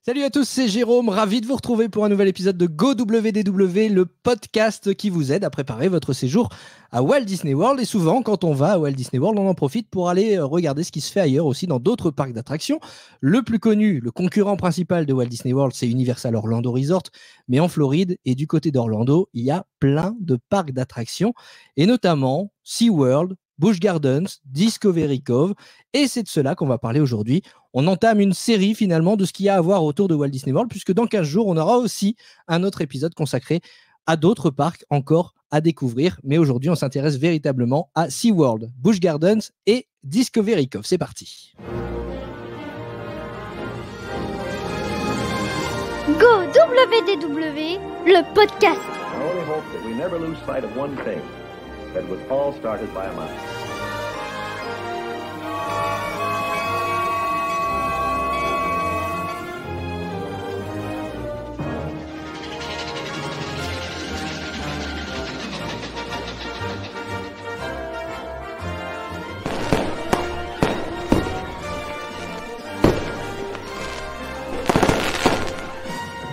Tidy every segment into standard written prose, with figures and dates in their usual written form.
Salut à tous, c'est Jérôme, ravi de vous retrouver pour un nouvel épisode de GoWDW, le podcast qui vous aide à préparer votre séjour à Walt Disney World. Et souvent, quand on va à Walt Disney World, on en profite pour aller regarder ce qui se fait ailleurs aussi dans d'autres parcs d'attractions. Le plus connu, le concurrent principal de Walt Disney World, c'est Universal Orlando Resort. Mais en Floride et du côté d'Orlando, il y a plein de parcs d'attractions et notamment SeaWorld, Busch Gardens, Discovery Cove. Et c'est de cela qu'on va parler aujourd'hui. On entame une série finalement de ce qu'il y a à voir autour de Walt Disney World, puisque dans 15 jours, on aura aussi un autre épisode consacré à d'autres parcs encore à découvrir. Mais aujourd'hui, on s'intéresse véritablement à SeaWorld, Busch Gardens et Discovery Cove. C'est parti. Go WDW, le podcast. I only hope that we never lose sight of one thing, that it was all started by a mouse.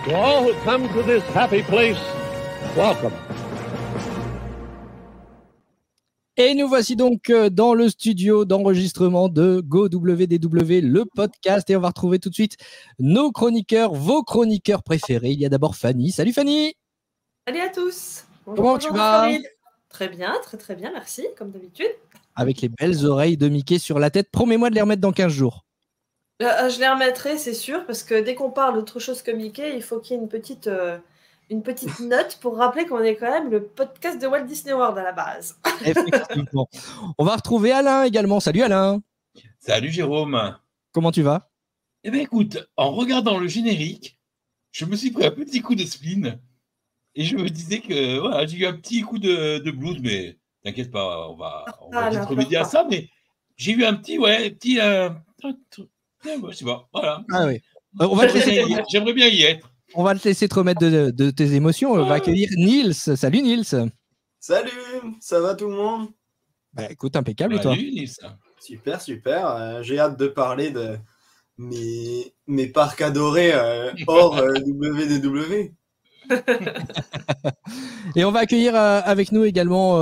To all who come to this happy place, welcome. Et nous voici donc dans le studio d'enregistrement de GoWDW, le podcast. Et on va retrouver tout de suite nos chroniqueurs, vos chroniqueurs préférés. Il y a d'abord Fanny. Salut Fanny. Salut à tous. Bonjour, Comment tu vas? Farid. Très bien, très bien, merci, comme d'habitude. Avec les belles oreilles de Mickey sur la tête. Promets-moi de les remettre dans 15 jours. Je les remettrai, c'est sûr, parce que dès qu'on parle d'autre chose que Mickey, il faut qu'il y ait une petite note pour rappeler qu'on est quand même le podcast de Walt Disney World à la base. Effectivement. On va retrouver Alain également. Salut Alain. Salut Jérôme. Comment tu vas? Eh bien écoute, en regardant le générique, je me suis pris un petit coup de spleen et je me disais que voilà, j'ai eu un petit coup de blues, mais t'inquiète pas, on va vite remédier à ça, mais j'ai eu un petit, je sais pas, voilà. Ah oui. On va te laisser... J'aimerais bien y être. On va te laisser te remettre de tes émotions. On va accueillir Niels. Salut Niels. Salut, ça va tout le monde? Bah écoute, impeccable. Et toi? Salut Niels. Super. J'ai hâte de parler de mes parcs adorés hors WDW. Et on va accueillir avec nous également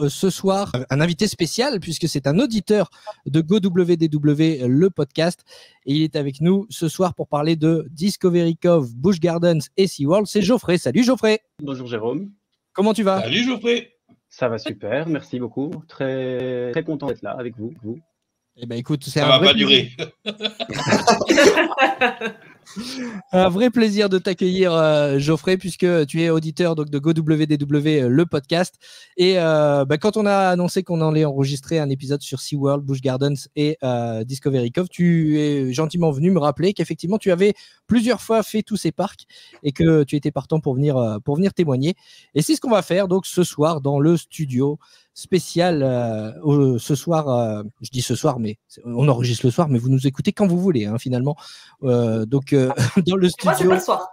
ce soir un invité spécial puisque c'est un auditeur de GoWDW, le podcast. Et il est avec nous ce soir pour parler de Discovery Cove, Busch Gardens et SeaWorld. C'est Geoffrey. Salut Geoffrey. Bonjour Jérôme. Comment tu vas? Salut Geoffrey. Ça va super, merci beaucoup. Très content d'être là avec vous. Eh ben écoute, c'est ça va pas durer. Un vrai plaisir de t'accueillir, Geoffrey, puisque tu es auditeur donc, de GoWDW, le podcast. Et quand on a annoncé qu'on allait enregistrer un épisode sur SeaWorld, Busch Gardens et Discovery Cove, tu es gentiment venu me rappeler qu'effectivement, tu avais plusieurs fois fait tous ces parcs et que tu étais partant pour venir témoigner. Et c'est ce qu'on va faire donc ce soir dans le studio spécial ce soir. Je dis ce soir, mais on enregistre le soir, mais vous nous écoutez quand vous voulez, hein, finalement. Donc, dans le studio. Moi, c'est pas le soir.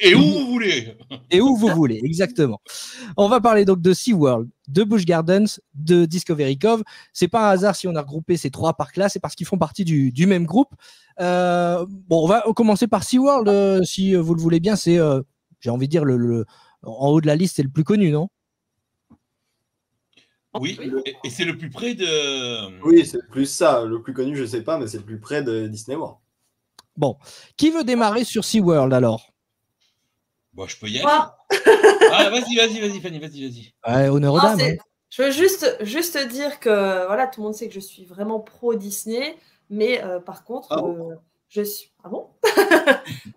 et où vous voulez. Et où vous voulez, exactement. On va parler donc de SeaWorld, de Busch Gardens, de Discovery Cove. C'est pas un hasard si on a regroupé ces trois parcs-là, c'est parce qu'ils font partie du même groupe. On va commencer par SeaWorld, si vous le voulez bien. C'est, j'ai envie de dire, en haut de la liste, c'est le plus connu, non? Oui, et c'est le plus près de... Oui, c'est plus ça. Le plus connu, je sais pas, mais c'est le plus près de Disney World. Bon, qui veut démarrer sur SeaWorld alors? Bon, je peux y aller. Vas-y, Fanny, vas-y. Honneur aux dames. Je veux juste dire que voilà, tout le monde sait que je suis vraiment pro Disney, mais par contre, je suis. Ah bon?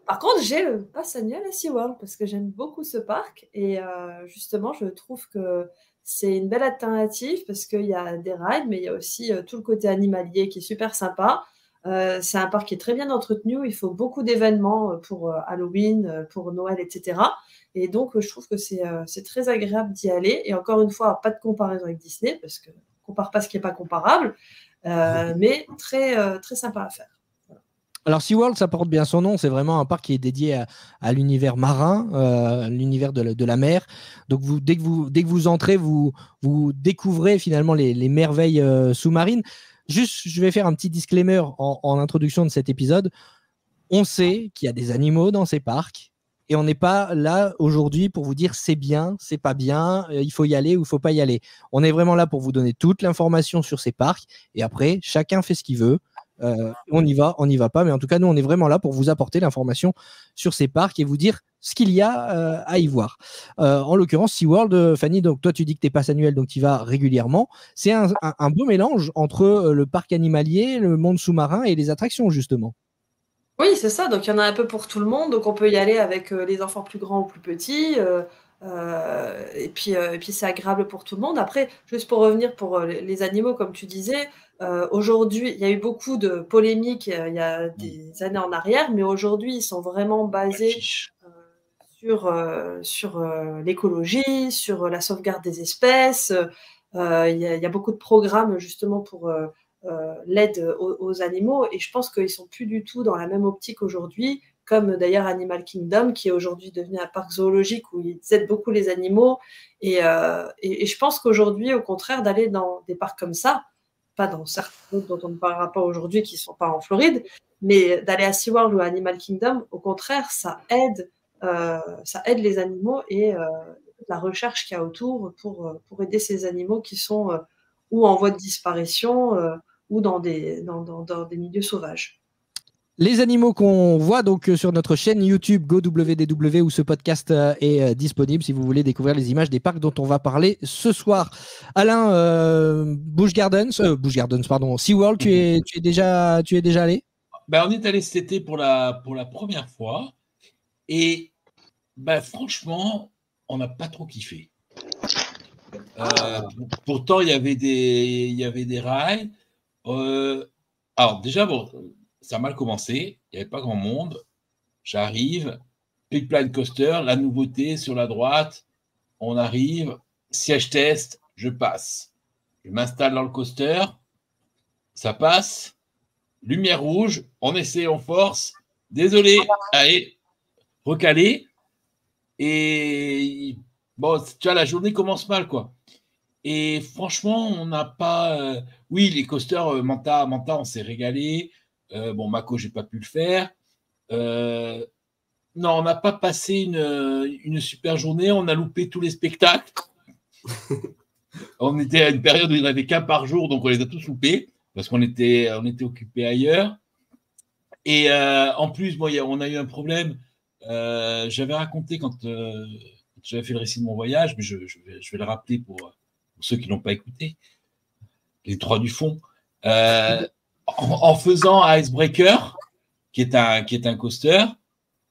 Par contre, j'ai le pass annuel à SeaWorld parce que j'aime beaucoup ce parc et justement, je trouve que c'est une belle alternative parce qu'il y a des rides, mais il y a aussi tout le côté animalier qui est super sympa. C'est un parc qui est très bien entretenu. Il faut beaucoup d'événements pour Halloween, pour Noël, etc. Et donc, je trouve que c'est très agréable d'y aller. Et encore une fois, pas de comparaison avec Disney parce qu'on ne compare pas ce qui n'est pas comparable, mais très sympa à faire. Alors SeaWorld, ça porte bien son nom, c'est vraiment un parc qui est dédié à l'univers marin, l'univers de la mer. Donc dès que vous entrez, vous découvrez finalement les merveilles sous-marines. Juste, je vais faire un petit disclaimer en introduction de cet épisode. On sait qu'il y a des animaux dans ces parcs et on n'est pas là aujourd'hui pour vous dire c'est bien, c'est pas bien, il faut y aller ou il faut pas y aller. On est vraiment là pour vous donner toute l'information sur ces parcs et après, chacun fait ce qu'il veut. On y va pas, mais en tout cas, nous, on est vraiment là pour vous apporter l'information sur ces parcs et vous dire ce qu'il y a à y voir. En l'occurrence, SeaWorld, Fanny, donc toi, tu dis que tu es passe annuel, donc tu y vas régulièrement. C'est un beau mélange entre le parc animalier, le monde sous-marin et les attractions, justement. Oui, c'est ça. Donc, il y en a un peu pour tout le monde. Donc, on peut y aller avec les enfants plus grands ou plus petits. Et puis, c'est agréable pour tout le monde. Après, juste pour revenir pour les animaux, comme tu disais, aujourd'hui, il y a eu beaucoup de polémiques il y a des années en arrière, mais aujourd'hui, ils sont vraiment basés sur l'écologie, sur la sauvegarde des espèces. Il y a beaucoup de programmes justement pour l'aide aux animaux, et je pense qu'ils sont plus du tout dans la même optique aujourd'hui, comme d'ailleurs Animal Kingdom, qui est aujourd'hui devenu un parc zoologique où ils aident beaucoup les animaux. Et je pense qu'aujourd'hui, au contraire, d'aller dans des parcs comme ça, pas dans certains autres dont on ne parlera pas aujourd'hui, qui ne sont pas en Floride, mais d'aller à SeaWorld ou à Animal Kingdom, au contraire, ça aide les animaux et la recherche qu'il y a autour pour aider ces animaux qui sont ou en voie de disparition ou dans des milieux sauvages. Les animaux qu'on voit donc sur notre chaîne YouTube GoWDW, où ce podcast est disponible si vous voulez découvrir les images des parcs dont on va parler ce soir. Alain, Busch Gardens, pardon, SeaWorld, tu es déjà allé? Ben, on est allé cet été pour la première fois et ben, franchement, on n'a pas trop kiffé. Pourtant, il y avait des rails. Alors déjà, bon, ça a mal commencé, il n'y avait pas grand monde. J'arrive, Big Blind Coaster, la nouveauté sur la droite. On arrive, siège test, je passe. Je m'installe dans le coaster, ça passe. Lumière rouge, on essaie, on force. Désolé, allez, recalé. Et bon, tu vois, la journée commence mal, quoi. Et franchement, on n'a pas. Oui, les coasters Manta, on s'est régalé. Bon, Mako, j'ai pas pu le faire. Non, on n'a pas passé une super journée. On a loupé tous les spectacles. On était à une période où il n'y en avait qu'un par jour, donc on les a tous loupés parce qu'on était occupés ailleurs. Et en plus, bon, on a eu un problème. J'avais raconté quand j'avais fait le récit de mon voyage, mais je vais le rappeler pour ceux qui n'ont pas écouté. Les trois du fond. En faisant Icebreaker, qui est un coaster,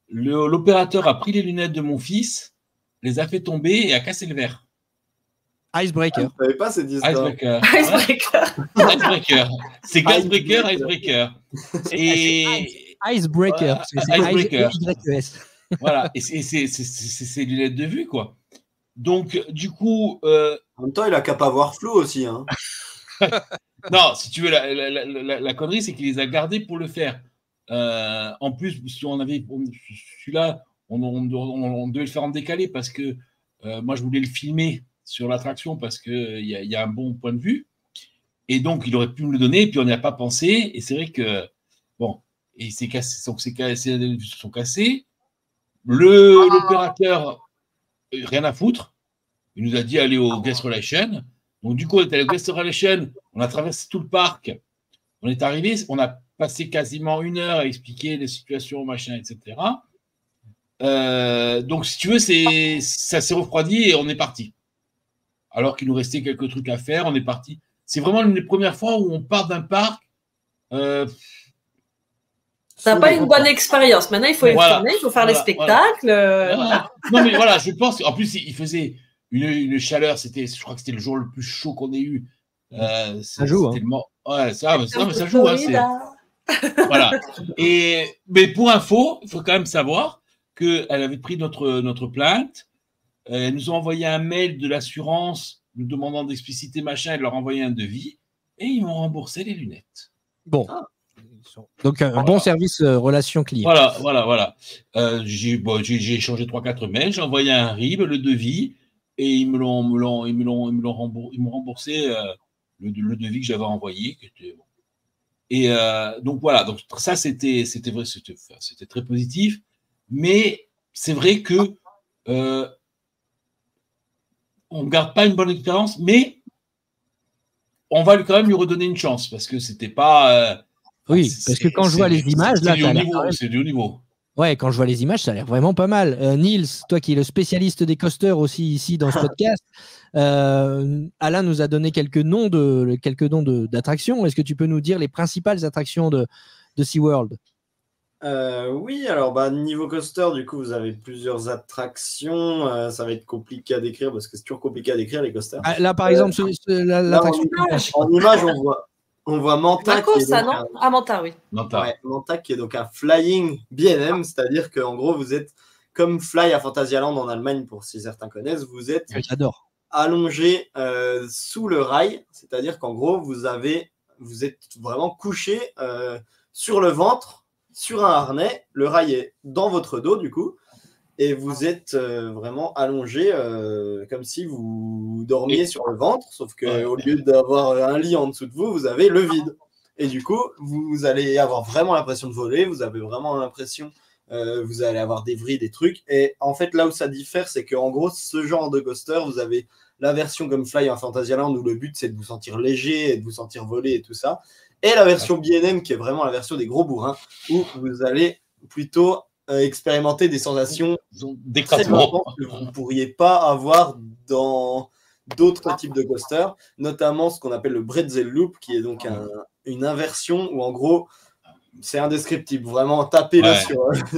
l'opérateur a pris les lunettes de mon fils, les a fait tomber et a cassé le verre. Icebreaker. Je ne savais pas cette histoire. Icebreaker. C'est Icebreaker. Et Icebreaker. Icebreaker. Y-E-S. Voilà. Et c'est lunettes de vue, quoi. Donc, du coup. En même temps, il a qu'à pas voir flou aussi. Hein. Non, si tu veux, la connerie, c'est qu'il les a gardés pour le faire. En plus, si on avait celui-là, on devait le faire en décalé parce que moi, je voulais le filmer sur l'attraction parce qu'il y a un bon point de vue. Et donc, il aurait pu me le donner, et puis on n'y a pas pensé. Et c'est vrai que, bon, et c'est cassé, sont cassés. L'opérateur, rien à foutre. Il nous a dit aller au Guest Relation. Donc, du coup, on est allé au Guest Relation. On a traversé tout le parc. On est arrivé. On a passé quasiment 1 heure à expliquer les situations, machin, etc. Donc, si tu veux, ça s'est refroidi et on est parti. Alors qu'il nous restait quelques trucs à faire, on est parti. C'est vraiment l'une des premières fois où on part d'un parc. Ça n'a pas une bonne expérience. Maintenant, il faut tourner, il faut faire les spectacles. Voilà. Non, mais voilà, je pense qu'en plus, il faisait une chaleur. Je crois que c'était le jour le plus chaud qu'on ait eu. Ça joue. Ouais, ça joue. Voilà. Mais pour info, il faut quand même savoir qu'elle avait pris notre plainte. Elles nous ont envoyé un mail de l'assurance nous demandant d'expliciter machin et de leur envoyer un devis. Et ils m'ont remboursé les lunettes. Bon. Donc, un bon service relation client. Voilà. J'ai échangé 3-4 mails, j'ai envoyé un RIB, le devis, et ils m'ont remboursé le devis que j'avais envoyé. Qui était, bon. Et donc voilà, donc ça c'était vrai, c'était très positif, mais c'est vrai que on ne garde pas une bonne expérience, mais on va quand même lui redonner une chance parce que c'était pas. Oui, parce que quand je vois les images, là, c'est du haut niveau. Ouais, quand je vois les images, ça a l'air vraiment pas mal. Niels, toi qui es le spécialiste des coasters aussi ici dans ce podcast, Alain nous a donné quelques noms d'attractions. Est-ce que tu peux nous dire les principales attractions de SeaWorld? Oui, alors niveau coaster, du coup, vous avez plusieurs attractions. Ça va être compliqué à décrire parce que c'est toujours compliqué à décrire les coasters. Là, par exemple, l'attraction. En image, on voit Manta. Marco, ça, non? Ah, Manta, oui. Manta. Ouais, Manta qui est donc un flying B&M, c'est-à-dire qu'en gros, vous êtes comme Fly à Phantasialand en Allemagne, pour si certains connaissent, vous êtes allongé sous le rail, c'est-à-dire qu'en gros, vous êtes vraiment couché sur le ventre, sur un harnais, le rail est dans votre dos du coup, et vous êtes vraiment allongé comme si vous dormiez sur le ventre, sauf qu'au lieu d'avoir un lit en dessous de vous, vous avez le vide. Et du coup, vous allez avoir vraiment l'impression de voler, vous avez vraiment l'impression, vous allez avoir des vrilles, des trucs. Et en fait, là où ça diffère, c'est qu'en gros, ce genre de coaster, vous avez la version comme Fly en Phantasialand où le but, c'est de vous sentir léger et de vous sentir voler et tout ça. Et la version B&M qui est vraiment la version des gros bourrins où vous allez plutôt expérimenter des sensations d'écrasement que vous ne pourriez pas avoir dans d'autres types de coasters, notamment ce qu'on appelle le Bretzel Loop, qui est donc une inversion où en gros, c'est indescriptible. Vraiment, tapez-le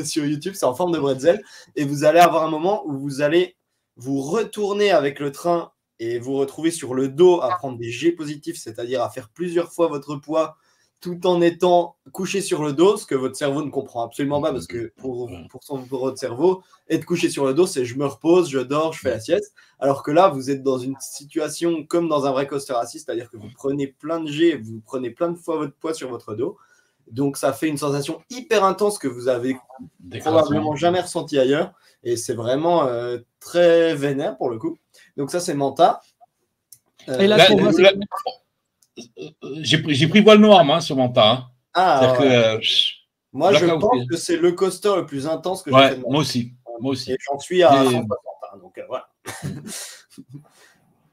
sur YouTube, c'est en forme de bretzel. Et vous allez avoir un moment où vous allez vous retourner avec le train et vous retrouver sur le dos à prendre des jets positifs, c'est-à-dire à faire plusieurs fois votre poids tout en étant couché sur le dos, ce que votre cerveau ne comprend absolument pas, parce que pour votre cerveau, être couché sur le dos, c'est je me repose, je dors, je fais la sieste. Alors que là, vous êtes dans une situation comme dans un vrai coaster assis, c'est-à-dire que vous prenez plein de jets, vous prenez plein de fois votre poids sur votre dos. Donc, ça fait une sensation hyper intense que vous avez probablement jamais ressenti ailleurs. Et c'est vraiment très vénère pour le coup. Donc, ça, c'est Manta. J'ai pris voile noir, moi, sur Manta. Hein. Moi, je pense que c'est le coaster le plus intense que j'ai fait de moi aussi. Et j'en suis à 160. Donc, voilà.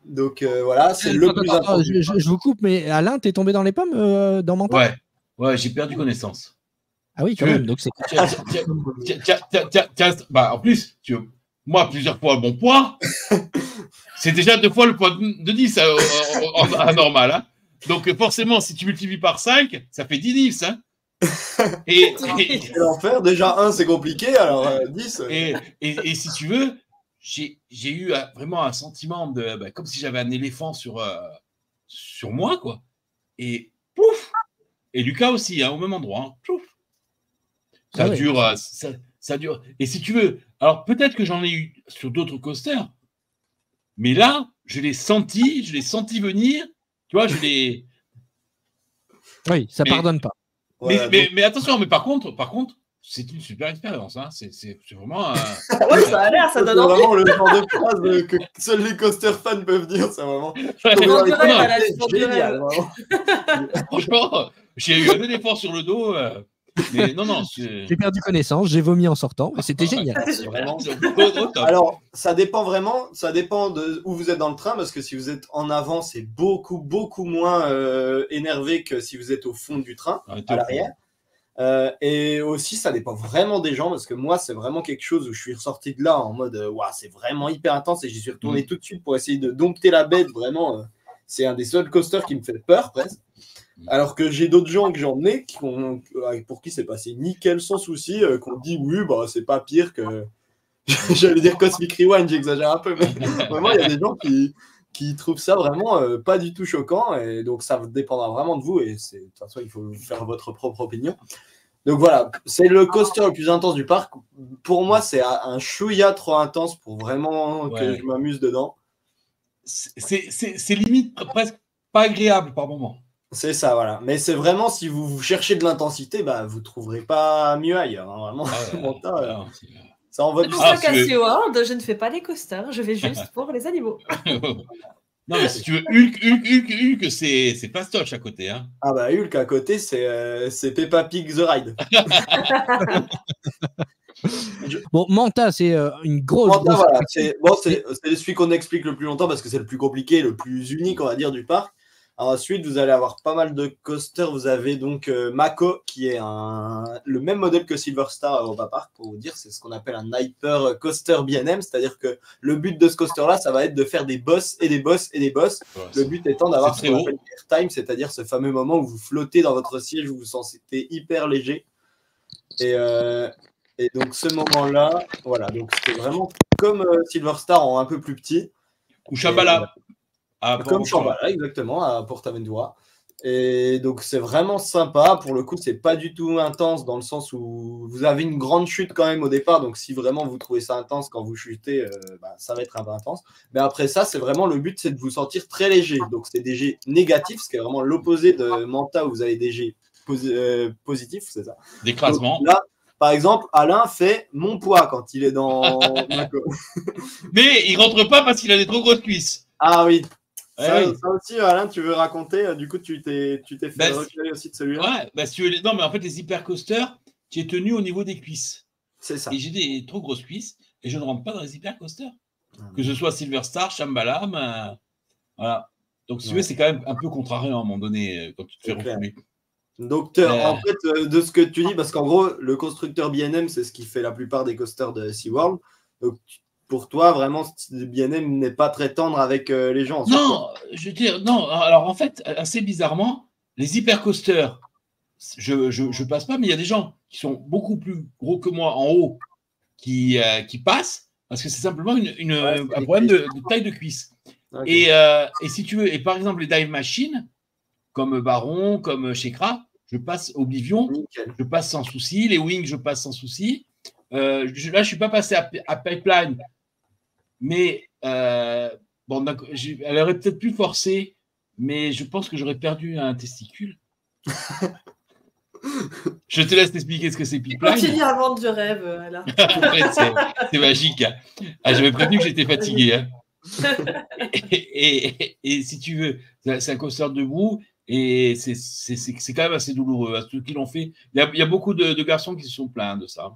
Donc, voilà, c'est le plus intense. Je vous coupe, mais Alain, t'es tombé dans les pommes dans Manta? Ouais, j'ai perdu connaissance. Ah oui, quand même. Donc c'est. En plus, moi, plusieurs fois mon poids, c'est déjà 2 fois le poids de 10 en normal. Hein. Donc, forcément, si tu multiplies par 5, ça fait 10. Hein. Et l'enfer, déjà 1, c'est compliqué, alors 10. Et si tu veux, j'ai eu vraiment un sentiment de. Comme si j'avais un éléphant sur moi, quoi. Et pouf! Et Lucas aussi, hein, au même endroit. Hein. Ça dure, ça dure. Et si tu veux, alors peut-être que j'en ai eu sur d'autres coasters, mais là, je l'ai senti venir. Tu vois, je l'ai. Oui, ça pardonne pas. Ouais, mais attention, mais par contre, c'est une super expérience. Hein. C'est vraiment. Oui, ça a l'air, ça donne envie. C'est vraiment le genre de phrase que seuls les coaster fans peuvent dire. C'est vraiment. Génial. Franchement, j'ai eu un éléphant sur le dos. Mais non. J'ai perdu connaissance, j'ai vomi en sortant. C'était génial. Vraiment. Alors, ça dépend vraiment. Ça dépend de où vous êtes dans le train, parce que si vous êtes en avant, c'est beaucoup moins énervé que si vous êtes au fond du train, à l'arrière. Et aussi, ça dépend vraiment des gens, parce que moi, c'est vraiment quelque chose où je suis ressorti de là en mode c'est vraiment hyper intense, et j'y suis retourné tout de suite pour essayer de dompter la bête. Vraiment, c'est un des seuls coasters qui me fait peur presque. Alors que j'ai d'autres gens que j'en ai pour qui c'est passé nickel sans souci, qu'on dit oui, c'est pas pire que. J'allais dire Cosmic Rewind, j'exagère un peu, mais vraiment, il y a des gens qui trouvent ça vraiment pas du tout choquant, et donc ça dépendra vraiment de vous, et de toute façon il faut faire votre propre opinion. Donc voilà, c'est le coaster le plus intense du parc. Pour moi, c'est un chouïa trop intense pour vraiment que je m'amuse dedans. C'est limite presque pas agréable par moment. C'est ça, voilà. Mais c'est vraiment, si vous cherchez de l'intensité, vous trouverez pas mieux ailleurs. Hein. Vraiment, ça envoie du C'est pour ça qu'à SeaWorld, je ne fais pas les coasters, je vais juste pour les animaux. Non, mais si tu veux, Hulk, c'est fastoche à côté. Hein. Ah bah Hulk à côté, c'est Peppa Pig The Ride. Bon, Manta, c'est une grosse. Manta, voilà, c'est celui qu'on explique le plus longtemps parce que c'est le plus compliqué, le plus unique, on va dire, du parc. Ensuite, vous allez avoir pas mal de coasters. Vous avez donc Mako, qui est le même modèle que Silver Star à Europa Park, pour vous dire. C'est ce qu'on appelle un hyper coaster B&M, c'est-à-dire que le but de ce coaster-là, ça va être de faire des boss et des boss et des boss. Ouais, le but étant d'avoir ce qu'on appelle airtime, c'est-à-dire ce fameux moment où vous flottez dans votre siège, où vous vous sentez hyper léger. Et donc, ce moment-là, voilà. Donc, c'était vraiment comme Silver Star en un peu plus petit. Ou Shambhala. Comme Shambhala, exactement, à Portaventura. Et donc, c'est vraiment sympa. Pour le coup, c'est pas du tout intense dans le sens où vous avez une grande chute quand même au départ. Donc, si vraiment vous trouvez ça intense quand vous chutez, ça va être un peu intense. Mais après ça, c'est vraiment le but, c'est de vous sentir très léger. Donc, c'est des jets négatifs, ce qui est vraiment l'opposé de Manta où vous avez des jets positifs, c'est ça. D'écrasement. Là, par exemple, Alain fait mon poids quand il est dans Mako. Mais il rentre pas parce qu'il a des trop grosses cuisses. Ah oui. Ça aussi, Alain, tu veux raconter? Du coup, tu t'es fait recaler aussi de celui-là. Ouais, non, mais en fait, les hypercoasters, tu es tenu au niveau des cuisses. C'est ça. Et j'ai des trop grosses cuisses et je ne rentre pas dans les hypercoasters. Que ce soit Silver Star, Shambhala, voilà. Donc, si tu veux, c'est quand même un peu contrariant à un moment donné quand tu te fais refouler. Donc, en fait, de ce que tu dis, parce qu'en gros, le constructeur B&M, c'est ce qui fait la plupart des coasters de SeaWorld. Donc, pour toi, vraiment, B&M n'est pas très tendre avec les gens. Non, je veux dire, non. Alors, en fait, assez bizarrement, les hypercoasters, je passe pas, mais il y a des gens qui sont beaucoup plus gros que moi en haut qui passent parce que c'est simplement un problème de taille de cuisse. Okay. Et si tu veux, et par exemple, les dive machines, comme Baron, comme Shekra, je passe Oblivion, je passe sans souci. Les Wings, je passe sans souci. Là, je ne suis pas passé à Pipeline, mais bon, elle aurait peut-être pu forcer, mais je pense que j'aurais perdu un testicule. Je te laisse t'expliquer ce que c'est Pipeline. Continue à vendre du rêve, là. C'est magique. Hein. J'avais prévenu que j'étais fatigué. Hein. Et si tu veux, c'est un coaster debout. Et c'est quand même assez douloureux. Ceux qui l'ont fait, il y a beaucoup de garçons qui se sont plaints de ça.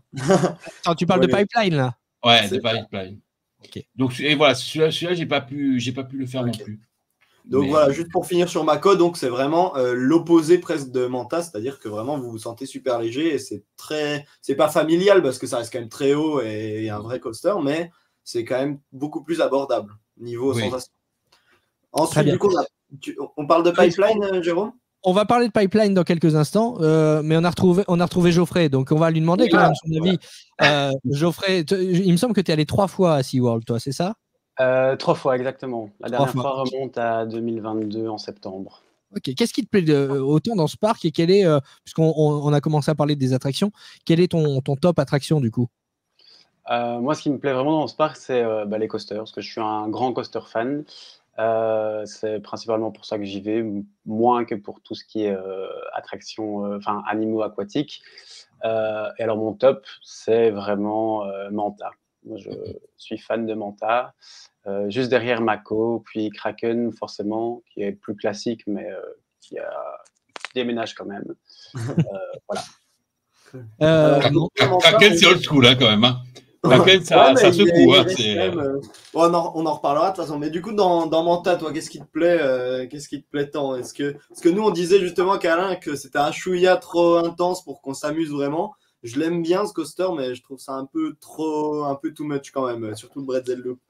Attends, tu parles de Pipeline, là? Ouais, de Pipeline. Okay. Donc, et voilà, celui-là, j'ai pas pu le faire non plus. Donc voilà, juste pour finir sur Mako, donc c'est vraiment l'opposé presque de Manta, c'est-à-dire que vraiment vous vous sentez super léger et c'est pas familial parce que ça reste quand même très haut et un vrai coaster, mais c'est quand même beaucoup plus abordable niveau sensation. Ensuite, du coup, on parle de Pipeline, Jérôme? On va parler de Pipeline dans quelques instants, mais on a retrouvé Geoffrey, donc on va lui demander quand même son avis. Geoffrey, il me semble que tu es allé 3 fois à SeaWorld, toi, c'est ça? 3 fois, exactement. La dernière fois remonte à 2022 en septembre. Ok, qu'est-ce qui te plaît autant dans ce parc et quel est, puisqu'on a commencé à parler des attractions, quel est ton top attraction du coup? Moi, ce qui me plaît vraiment dans ce parc, c'est les coasters, parce que je suis un grand coaster fan. C'est principalement pour ça que j'y vais, moins que pour tout ce qui est attractions, animaux aquatiques. Et alors, mon top, c'est vraiment Manta. Moi, je suis fan de Manta. Juste derrière Mako, puis Kraken, forcément, qui est plus classique, mais qui déménage quand même. Voilà. Kraken, c'est old school, hein, quand même. Hein. Kraken, ça secoue. Hein, on en reparlera de toute façon. Mais du coup, dans Manta, toi, qu'est-ce qui te plaît tant? Est-ce que nous, on disait justement qu'Alain, que c'était un chouïa trop intense pour qu'on s'amuse vraiment. Je l'aime bien, ce coaster, mais je trouve ça un peu too much quand même, surtout le Bretzel Loop.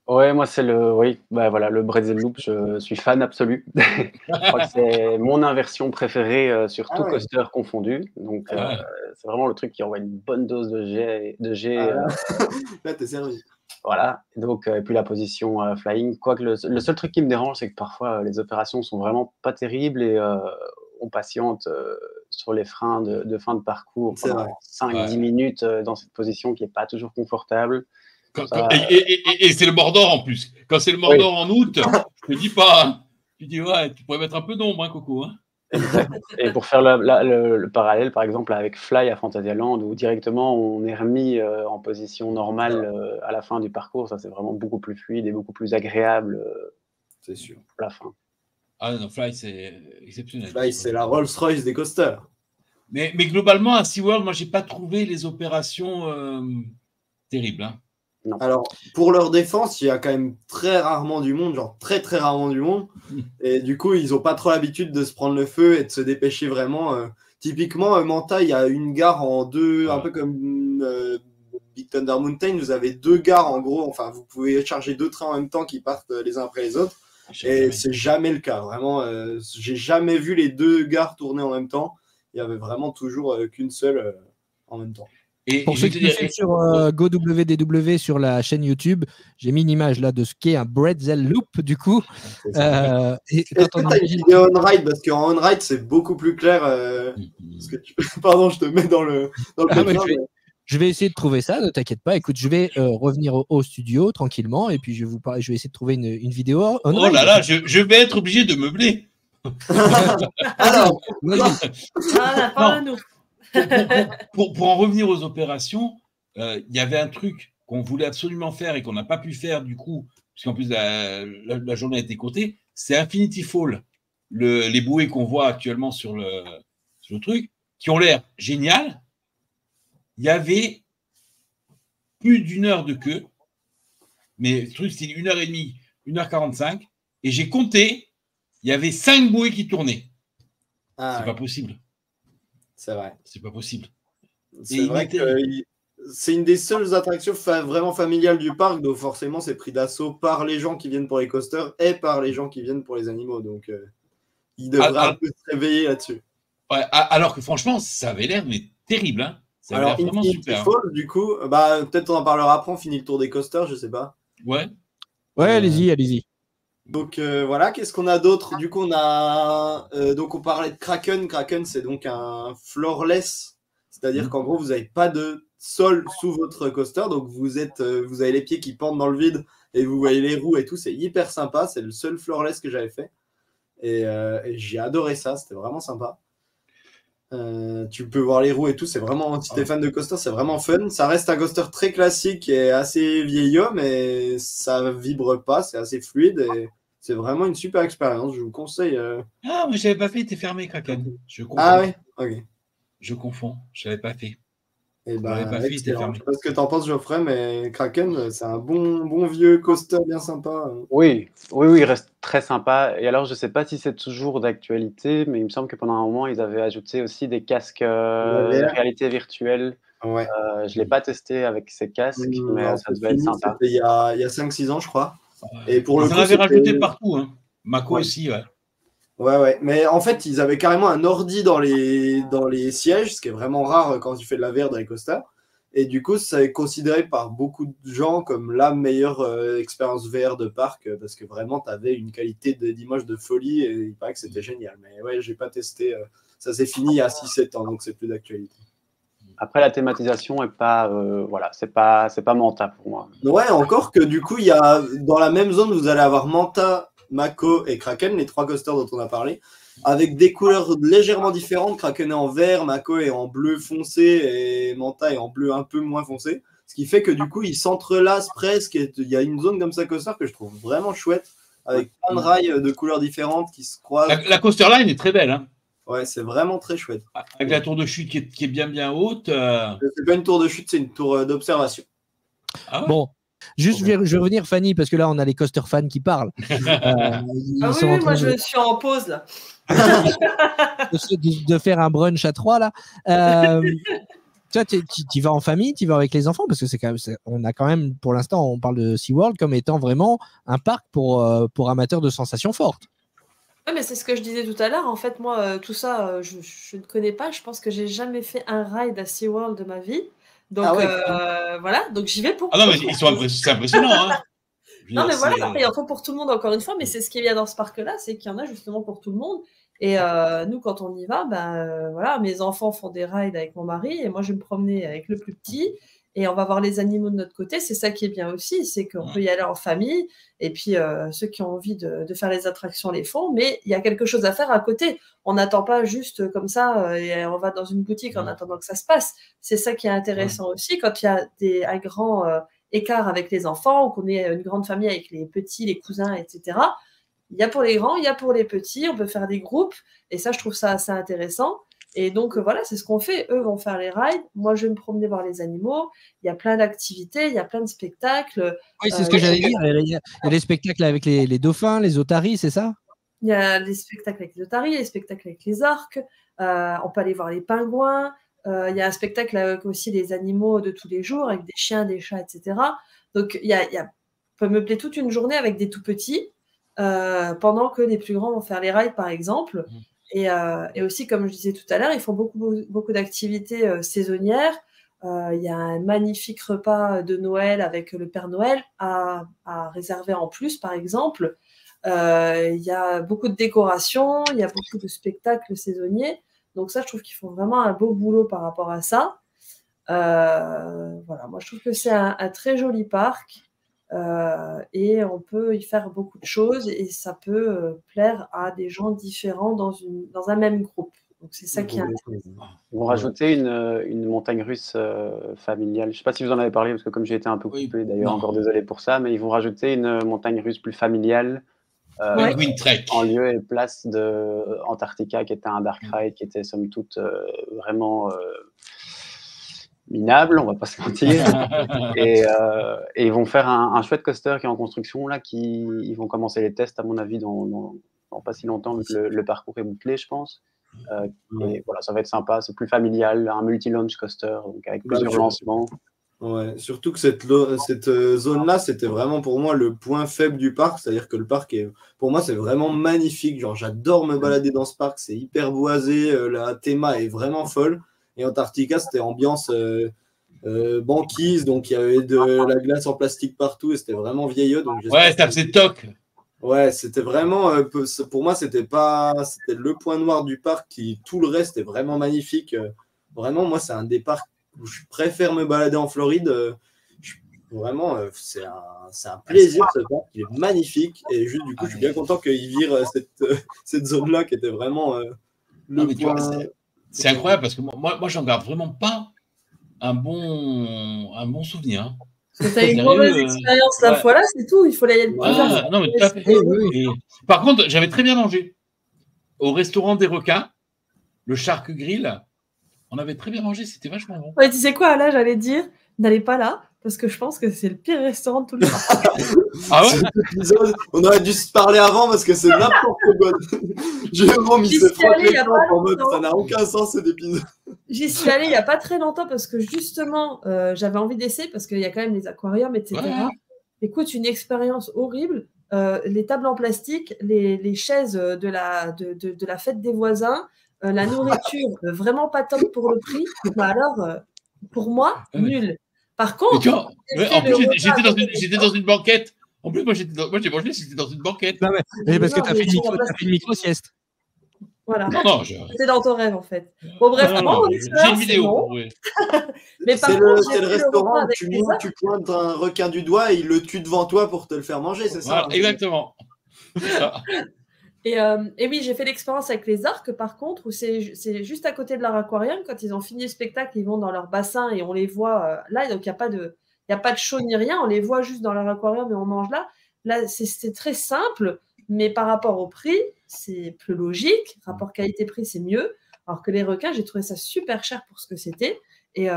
Ouais, moi, c'est le Bretzel Loop, je suis fan absolu. Je crois que c'est mon inversion préférée sur tout coaster confondu. Donc, c'est vraiment le truc qui envoie une bonne dose de G. Là, t'es servi. Voilà. Donc, et puis la position flying. Quoique le seul truc qui me dérange, c'est que parfois, les opérations sont vraiment pas terribles et on patiente sur les freins de fin de parcours pendant 5-10 minutes dans cette position qui n'est pas toujours confortable. Et c'est le Mordor en plus. Quand c'est le Mordor en août, je te dis pas. Hein. Tu dis, tu pourrais mettre un peu d'ombre, hein, Coco. Hein. Et pour faire le parallèle, par exemple, avec Fly à Phantasialand, où directement on est remis en position normale à la fin du parcours, ça c'est vraiment beaucoup plus fluide et beaucoup plus agréable. c'est sûr. La fin. Ah non, Fly, c'est exceptionnel. Fly, c'est la Rolls-Royce des coasters. Mais globalement, à SeaWorld, moi, j'ai pas trouvé les opérations terribles. Hein. Alors, pour leur défense, il y a quand même très rarement du monde, genre très très rarement du monde. Et du coup, ils n'ont pas trop l'habitude de se prendre le feu et de se dépêcher vraiment. Typiquement, Manta, il y a une gare en deux, un peu comme Big Thunder Mountain. Vous avez 2 gares en gros. Enfin, vous pouvez charger 2 trains en même temps qui partent les uns après les autres. Et c'est jamais le cas. Vraiment, j'ai jamais vu les 2 gares tourner en même temps. Il y avait vraiment toujours qu'une seule en même temps. Et pour ceux qui me suivent sur GoWDW sur la chaîne YouTube, j'ai mis une image là de ce qu'est un Bretzel Loop du coup. Et quand on a une vidéo on-ride, parce qu'en on-ride c'est beaucoup plus clair. Parce que Pardon, je te mets dans le je vais essayer de trouver ça, ne t'inquiète pas. Écoute, je vais revenir au studio tranquillement et puis je vais essayer de trouver une vidéo. Oh là là, je vais être obligé de meubler. Alors, parle-nous. Pour en revenir aux opérations, il y avait un truc qu'on voulait absolument faire et qu'on n'a pas pu faire du coup, puisqu'en plus la journée a été cotée, c'est Infinity Fall. Les bouées qu'on voit actuellement sur le truc, qui ont l'air génial. Il y avait plus d'1 heure de queue, mais le truc c'était 1h30, 1h45, et j'ai compté, il y avait 5 bouées qui tournaient. C'est pas possible. C'est vrai. C'est pas possible. C'est vrai que c'est une des seules attractions vraiment familiales du parc, donc forcément c'est pris d'assaut par les gens qui viennent pour les coasters et par les gens qui viennent pour les animaux. Donc ils devraient un peu se réveiller là-dessus. Ouais, alors que franchement, ça avait l'air mais terrible. Hein. Ça avait l'air vraiment super. Fall, du coup, peut-être on en parlera après, on finit le tour des coasters, je sais pas. Ouais. Ouais, allez-y. Donc voilà, qu'est-ce qu'on a d'autre? Du coup, on a donc on parlait de Kraken. Kraken, c'est donc un floorless, c'est-à-dire qu'en gros, vous n'avez pas de sol sous votre coaster, donc vous avez les pieds qui pendent dans le vide et vous voyez les roues et tout. C'est hyper sympa. C'est le seul floorless que j'avais fait et j'ai adoré ça. C'était vraiment sympa. Tu peux voir les roues et tout. C'est vraiment, si t'es fan de coaster, c'est vraiment fun. Ça reste un coaster très classique et assez vieillot, mais ça vibre pas. C'est assez fluide et c'est vraiment une super expérience. Je vous conseille. Ah, mais je n'avais pas fait. T'es fermé, Kraken. Je confonds. Ah oui, ok. Je confonds. Je l'avais pas fait. Et je sais pas ce que t'en penses, Geoffrey, mais Kraken, c'est un bon vieux coaster bien sympa. Oui, il reste très sympa. Et alors, je sais pas si c'est toujours d'actualité, mais il me semble que pendant un moment, ils avaient ajouté aussi des casques réalité virtuelle. Ouais. Je l'ai pas testé avec ces casques, mais ça devait être sympa. C'était il y a 5-6 ans, je crois. Et pour ils en avaient rajouté partout. Hein. Mako aussi, ouais. Ouais. Mais en fait, ils avaient carrément un ordi dans les sièges, ce qui est vraiment rare quand tu fais de la VR dans les coasters. Et du coup, ça est considéré par beaucoup de gens comme la meilleure expérience VR de parc, parce que vraiment, tu avais une qualité d'image de folie et il paraît que c'était génial. Mais ouais, j'ai pas testé. Ça s'est fini il y a 6-7 ans, donc c'est plus d'actualité. Après, la thématisation est pas, c'est pas Manta pour moi. Ouais, encore que du coup, il y a dans la même zone, vous allez avoir Manta, Mako et Kraken, les 3 coasters dont on a parlé, avec des couleurs légèrement différentes. Kraken est en vert, Mako est en bleu foncé et Manta est en bleu un peu moins foncé. Ce qui fait que du coup, ils s'entrelacent presque. Il y a une zone comme ça coaster que je trouve vraiment chouette, avec plein de rails de couleurs différentes qui se croisent. La coaster line est très belle, hein. Ouais, c'est vraiment très chouette. Avec la tour de chute qui est bien haute. C'est pas une tour de chute, c'est une tour d'observation. Ah ouais. Bon, juste, je vais revenir, Fanny, parce que là, on a les coaster fans qui parlent. Moi, je suis en pause, là. de faire un brunch à 3, là. Toi, tu vas en famille, tu vas avec les enfants, parce que c'est quand même, on a quand même, pour l'instant, on parle de SeaWorld comme étant vraiment un parc pour amateurs de sensations fortes. Oui, mais c'est ce que je disais tout à l'heure. En fait, moi, tout ça, je ne connais pas. Je pense que j'ai jamais fait un ride à SeaWorld de ma vie. Donc, voilà. Donc, j'y vais pour. Ah non, mais c'est impressionnant. Hein. Non, mais voilà, après, il en faut pour tout le monde, encore une fois. Mais c'est ce qui est bien dans ce parc-là, c'est qu'il y en a justement pour tout le monde. Et nous, quand on y va, voilà, mes enfants font des rides avec mon mari et moi, je vais me promener avec le plus petit. Et on va voir les animaux de notre côté. C'est ça qui est bien aussi, c'est qu'on peut y aller en famille. Et puis, ceux qui ont envie de faire les attractions les font. Mais il y a quelque chose à faire à côté. On n'attend pas juste comme ça et on va dans une boutique en attendant que ça se passe. C'est ça qui est intéressant aussi. Quand il y a un grand écart avec les enfants ou qu'on est une grande famille avec les petits, les cousins, etc., Il y a pour les grands, il y a pour les petits, on peut faire des groupes, et ça, je trouve ça assez intéressant. Et donc, voilà, c'est ce qu'on fait. Eux vont faire les rides, moi, je vais me promener voir les animaux. Il y a plein d'activités, il y a plein de spectacles. Oui, c'est ce que j'allais dire. Il y a les spectacles avec les dauphins, les otaries, c'est ça? Il y a les spectacles avec les otaries, les spectacles avec les orques. On peut aller voir les pingouins. Il y a un spectacle avec aussi les animaux de tous les jours, avec des chiens, des chats, etc. Donc, on peut meubler toute une journée avec des tout petits, pendant que les plus grands vont faire les rides, par exemple. Et aussi, comme je disais tout à l'heure, ils font beaucoup d'activités saisonnières. Il y a un magnifique repas de Noël avec le Père Noël à réserver en plus, par exemple. Il y a beaucoup de décorations, il y a beaucoup de spectacles saisonniers. Donc ça, je trouve qu'ils font vraiment un beau boulot par rapport à ça. Voilà, moi, je trouve que c'est un très joli parc. Et on peut y faire beaucoup de choses et ça peut plaire à des gens différents dans un même groupe. Donc c'est ça qui est intéressant. Vous rajoutez une montagne russe familiale. Je ne sais pas si vous en avez parlé parce que comme j'ai été un peu coupé, d'ailleurs, encore désolé pour ça, mais ils vont rajouter une montagne russe plus familiale en lieu et place de Antarctica, qui était un dark ride, qui était somme toute vraiment minable, on va pas se mentir. et ils vont faire un chouette coaster qui est en construction là, ils vont commencer les tests à mon avis dans pas si longtemps, vu que le parcours est bouclé, je pense. Et voilà, ça va être sympa, c'est plus familial, un multi-launch coaster, donc avec plusieurs lancements. Ouais, surtout que cette zone-là, c'était vraiment pour moi le point faible du parc, c'est-à-dire que le parc pour moi, c'est vraiment magnifique. Genre, j'adore me balader dans ce parc, c'est hyper boisé, la théma est vraiment folle. Et Antarctica, c'était ambiance banquise, donc il y avait de la glace en plastique partout et c'était vraiment vieillot. Donc ouais, ça faisait toc. Ouais, c'était vraiment, pour moi, c'était le point noir du parc, tout le reste est vraiment magnifique. Vraiment, moi, c'est un des parcs où je préfère me balader en Floride. Vraiment, c'est un plaisir, ce parc, il est magnifique. Et juste, du coup, je suis bien content qu'ils virent cette zone-là qui était vraiment le point. C'est incroyable parce que moi j'en garde vraiment pas un bon souvenir. Parce que tu as une mauvaise expérience la fois là, c'est tout. Il faut la y aller. Non, mais tout à fait. Et, par contre, j'avais très bien mangé. Au restaurant des requins, le Shark Grill, on avait très bien mangé, c'était vachement bon. Ouais, tu sais quoi, là, j'allais dire, n'allez pas là, parce que je pense que c'est le pire restaurant de tout le monde. Ah ouais? On aurait dû se parler avant parce que c'est n'importe quoi. Jérôme, il s'est frotté en mode ça n'a aucun sens cet épisode. J'y suis allée il n'y a pas très longtemps parce que justement, j'avais envie d'essayer parce qu'il y a quand même des aquariums, etc. Ouais. Écoute, une expérience horrible. Les tables en plastique, les chaises de la fête des voisins, la nourriture vraiment pas top pour le prix. Bah alors, pour moi, nul. Par contre, en plus, j'étais dans une banquette. En plus, moi j'ai mangé, c'était dans une banquette. Non, mais parce que tu as fait une micro-sieste. Voilà. Non, c'était dans ton rêve en fait. Bon, bref, j'ai une vidéo. Bon. Oui. Mais c'est le restaurant où tu pointes un requin du doigt et il le tue devant toi pour te le faire manger, c'est ça? Voilà, exactement. Et oui, j'ai fait l'expérience avec les orques, par contre, où c'est juste à côté de leur aquarium. Quand ils ont fini le spectacle, ils vont dans leur bassin et on les voit là. Donc, il n'y a pas de show ni rien. On les voit juste dans leur aquarium et on mange là. Là, c'est très simple, mais par rapport au prix, c'est plus logique. Rapport qualité-prix, c'est mieux. Alors que les requins, j'ai trouvé ça super cher pour ce que c'était. Et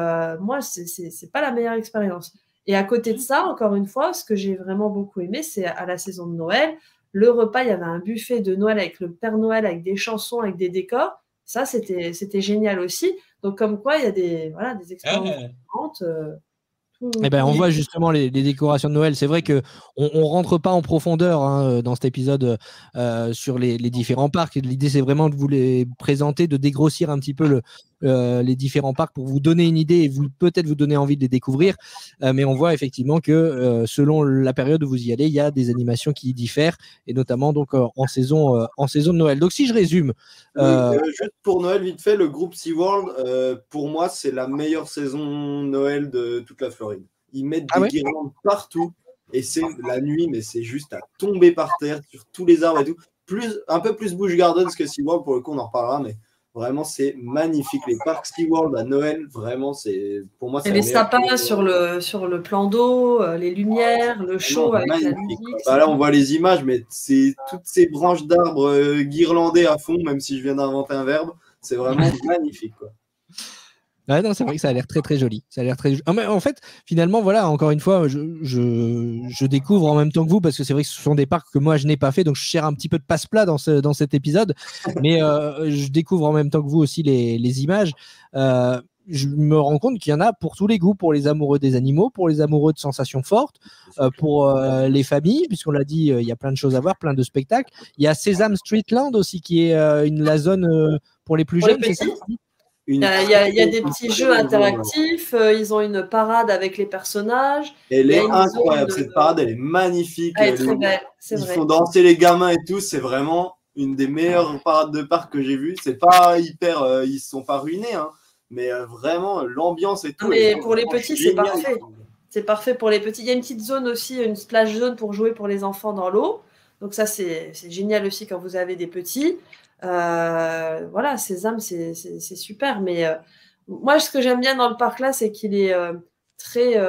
moi, c'est pas la meilleure expérience. Et à côté de ça, encore une fois, ce que j'ai vraiment beaucoup aimé, c'est à la saison de Noël, le repas, il y avait un buffet de Noël avec le Père Noël, avec des chansons, avec des décors. Ça, c'était génial aussi. Donc, comme quoi, il y a des expériences différentes. Eh ben, on voit justement les décorations de Noël. C'est vrai qu'on ne rentre pas en profondeur dans cet épisode sur les différents parcs. L'idée, c'est vraiment de vous les présenter, de dégrossir un petit peu les différents parcs pour vous donner une idée et peut-être vous donner envie de les découvrir. Mais on voit effectivement que selon la période où vous y allez, il y a des animations qui diffèrent, et notamment donc, en saison de Noël. Donc, si je résume… juste pour Noël, vite fait, le groupe SeaWorld, pour moi, c'est la meilleure saison Noël de toute la Floride. Ils mettent des guirlandes partout et c'est la nuit, mais c'est juste à tomber par terre sur tous les arbres et tout. Un peu plus Busch Gardens que SeaWorld, pour le coup, on en reparlera, mais Vraiment, c'est magnifique. Les parcs SeaWorld à Noël, vraiment, c'est pour moi, c'est les sapins sur le plan d'eau, les lumières, le show avec la musique. Là, on voit les images, mais c'est toutes ces branches d'arbres guirlandées à fond, même si je viens d'inventer un verbe. C'est vraiment magnifique, quoi. Ouais, non, c'est vrai que ça a l'air très très joli. Ça a l'air très joli. En fait, finalement, voilà, encore une fois, je découvre en même temps que vous, parce que c'est vrai que ce sont des parcs que moi je n'ai pas fait, donc je cherche un petit peu de passe-plat dans cet épisode, mais je découvre en même temps que vous aussi les images. Je me rends compte qu'il y en a pour tous les goûts, pour les amoureux des animaux, pour les amoureux de sensations fortes, pour les familles, puisqu'on l'a dit, il y a plein de choses à voir, plein de spectacles. Il y a Sesame Street Land aussi, qui est la zone pour les plus jeunes. C'est ça ? Il y a des petits jeux interactifs, ils ont une parade avec les personnages. Elle est incroyable, cette parade, elle est magnifique. Elle est très belle, c'est vrai. Ils font danser les gamins et tout, c'est vraiment une des meilleures parades de parc que j'ai vues. C'est pas hyper, ils se sont pas ruinés, hein, mais vraiment l'ambiance et tout. Mais pour les petits, c'est parfait. C'est parfait pour les petits. Il y a une petite zone aussi, une splash zone pour jouer pour les enfants dans l'eau. Donc ça, c'est génial aussi quand vous avez des petits. Voilà, Sésame, c'est super. Mais moi, ce que j'aime bien dans le parc là, c'est qu'il est très,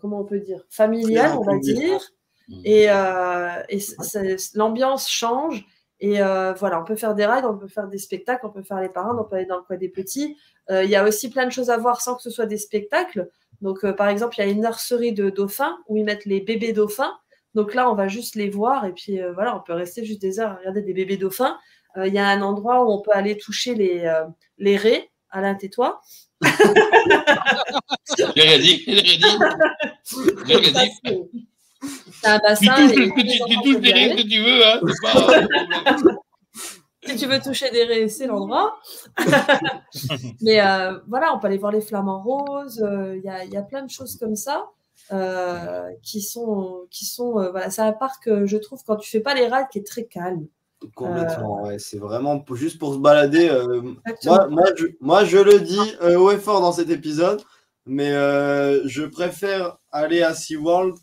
comment on peut dire, familial, on va dire. Et l'ambiance change. Et voilà, on peut faire des rides, on peut faire des spectacles, on peut faire les parades, on peut aller dans le coin des petits. Il y a aussi plein de choses à voir sans que ce soit des spectacles. Donc, par exemple, il y a une nurserie de dauphins où ils mettent les bébés dauphins. Donc là, on va juste les voir et puis voilà, on peut rester juste des heures à regarder des bébés dauphins. Il y a un endroit où on peut aller toucher les raies. Alain, tais-toi. J'ai rien dit. C'est un bassin. Tu touches des raies que tu veux. Hein, c'est pas... Si tu veux toucher des raies, c'est l'endroit. Mais voilà, on peut aller voir les flamants roses. Il y a plein de choses comme ça. Qui sont voilà, c'est un parc, je trouve, quand tu fais pas les rides, qui est très calme. Complètement, ouais, c'est vraiment juste pour se balader. Moi, je le dis haut et fort dans cet épisode, mais je préfère aller à SeaWorld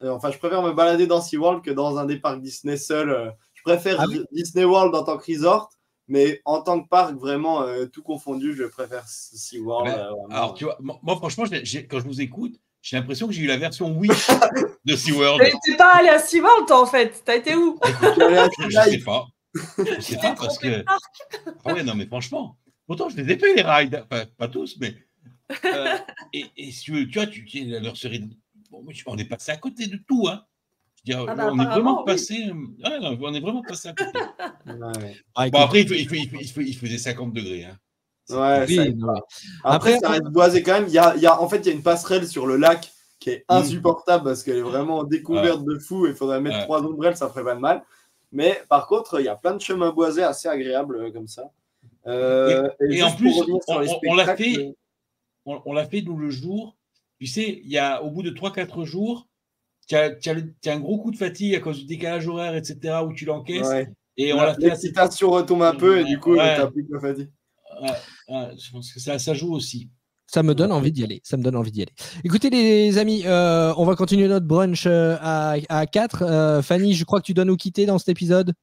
je préfère me balader dans SeaWorld que dans un des parcs Disney seul. Je préfère Disney World en tant que resort, mais en tant que parc, vraiment, tout confondu, je préfère SeaWorld. Alors, tu vois, moi, franchement, quand je vous écoute, j'ai l'impression que j'ai eu la version Wish de SeaWorld. Mais t'es pas allé à SeaWorld, toi, en fait. T'as été où? Je sais pas. Je sais pas parce que. Ah ouais, non, mais franchement. Pourtant, je les ai fait les rides. Enfin, pas tous, mais. Et si tu veux, tu vois, la nurserie. Bon, on est passé à côté de tout, hein. Je veux dire, on est vraiment passé. Ouais, non, on est vraiment passé à côté. Bon, après, il faisait 50 degrés, hein. Ouais, après, ça reste boisé quand même. En fait, il y a une passerelle sur le lac qui est insupportable parce qu'elle est vraiment découverte de fou. Il faudrait mettre 3 ombrelles, ça ferait pas de mal. Mais par contre, il y a plein de chemins boisés assez agréables comme ça. Et en plus, on l'a fait. On l'a fait nous le jour. Tu sais, au bout de 3-4 jours, tu as un gros coup de fatigue à cause du décalage horaire, etc., où tu l'encaisses. Ouais. Et l'excitation retombe un peu et du coup, tu n'as plus de fatigue. Je pense que ça joue aussi. Ça me donne envie d'y aller. Écoutez les amis, on va continuer notre brunch à 4. Fanny, je crois que tu dois nous quitter dans cet épisode.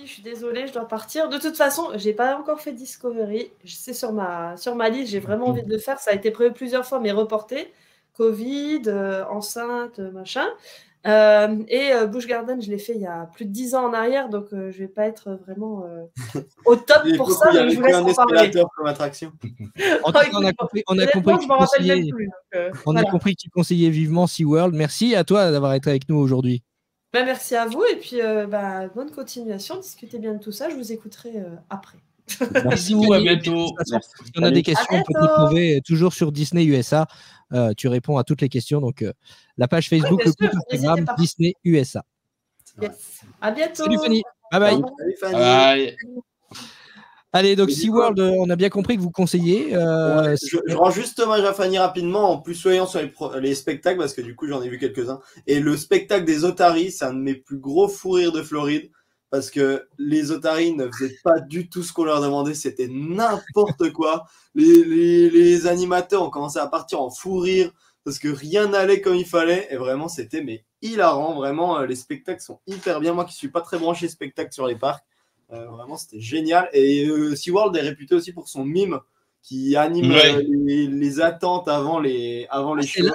Je suis désolée, je dois partir. De toute façon, j'ai pas encore fait Discovery. C'est sur ma liste, j'ai vraiment envie de le faire. Ça a été prévu plusieurs fois, mais reporté. Covid, enceinte, machin. Et Busch Garden, je l'ai fait il y a plus de 10 ans en arrière, donc je vais pas être vraiment au top pour ça. Il y a un escalateur comme attraction. En tout cas, on a compris que tu conseillais vivement SeaWorld. Merci à toi d'avoir été avec nous aujourd'hui. Merci à vous et puis bonne continuation. Discutez bien de tout ça. Je vous écouterai après. Merci, à bientôt. Si on a des questions, on peut te trouver toujours sur Disney USA. Tu réponds à toutes les questions. Donc, la page Facebook, le compte Instagram, Disney USA. Yes. À bientôt. Salut Fanny. Bye bye. Salut Fanny. Bye. Allez, donc SeaWorld, on a bien compris que vous conseillez. Je rends juste hommage à Fanny rapidement, en plus soyant sur les spectacles, parce que du coup j'en ai vu quelques-uns. Et le spectacle des otaries, c'est un de mes plus gros fous rires de Floride, parce que les otaries ne faisaient pas du tout ce qu'on leur demandait, c'était n'importe quoi. Les animateurs ont commencé à partir en fou rire, parce que rien n'allait comme il fallait, et vraiment c'était hilarant. Vraiment, les spectacles sont hyper bien. Moi qui suis pas très branché spectacle sur les parcs, Vraiment, c'était génial. Et SeaWorld est réputé aussi pour son mime qui anime les attentes avant les shows.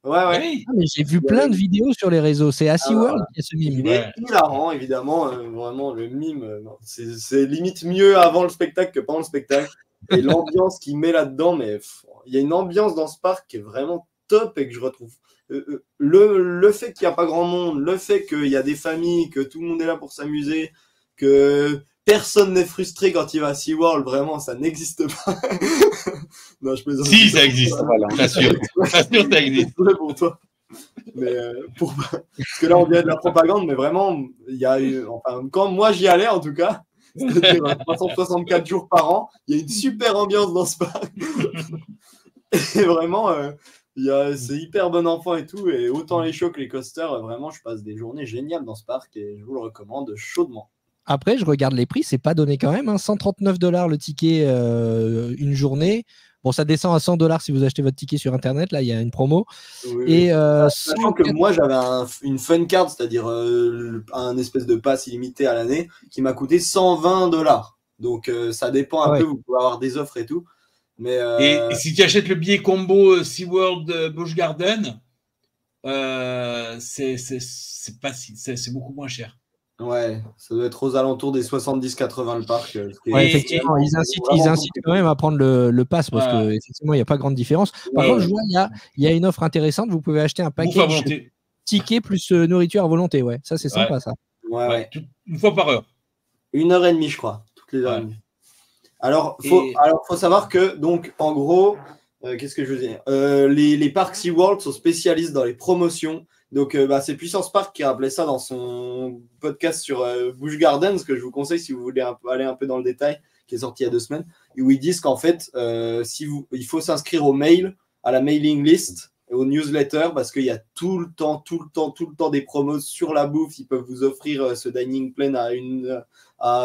Ouais. Ah, mais j'ai vu plein de vidéos sur les réseaux. C'est à SeaWorld qui a ce mime. Il est hilarant, évidemment. Vraiment, le mime, c'est limite mieux avant le spectacle que pendant le spectacle. Et l'ambiance qu'il met là-dedans, mais il y a une ambiance dans ce parc qui est vraiment top et que je retrouve. Le fait qu'il n'y a pas grand monde, le fait qu'il y a des familles, que tout le monde est là pour s'amuser, que personne n'est frustré quand il va à SeaWorld, vraiment, ça n'existe pas. Non, je plaisante. Si, ça existe, j'assure. J'assure, ça existe. Pour toi. Mais parce que là, on dirait de la propagande, mais vraiment, il y a quand moi j'y allais, en tout cas, c'est-à-dire 364 jours par an, il y a une super ambiance dans ce parc. Et vraiment, c'est hyper bon enfant et tout, et autant les shows que les coasters, vraiment, je passe des journées géniales dans ce parc et je vous le recommande chaudement. Après, je regarde les prix, c'est pas donné quand même. 139$ le ticket une journée. Bon, ça descend à 100$ si vous achetez votre ticket sur Internet. Là, il y a une promo. Oui, et sachant que moi, j'avais une fun card, c'est-à-dire un espèce de pass illimité à l'année, qui m'a coûté 120$. Donc, ça dépend un peu. Vous pouvez avoir des offres et tout. Mais, et si tu achètes le billet combo SeaWorld Busch Garden, c'est beaucoup moins cher. Ouais, ça doit être aux alentours des 70-80 le parc. Effectivement, ils incitent quand même à prendre le pass parce qu'effectivement, il n'y a pas grande différence. Par contre, je vois, il y a une offre intéressante. Vous pouvez acheter un package ticket plus nourriture à volonté. Ouais, ça, c'est sympa, ça. Ouais. Une fois par heure. 1h30, je crois. Toutes les heures et demie. Alors, faut savoir que, donc, en gros, qu'est-ce que je veux dire les parcs SeaWorld sont spécialistes dans les promotions. Donc, c'est Puissance Park qui rappelait ça dans son podcast sur Busch Gardens, que je vous conseille si vous voulez aller un peu dans le détail, qui est sorti il y a 2 semaines, où ils disent qu'en fait, il faut s'inscrire au mail, à la mailing list, et au newsletter, parce qu'il y a tout le temps des promos sur la bouffe. Ils peuvent vous offrir ce dining plan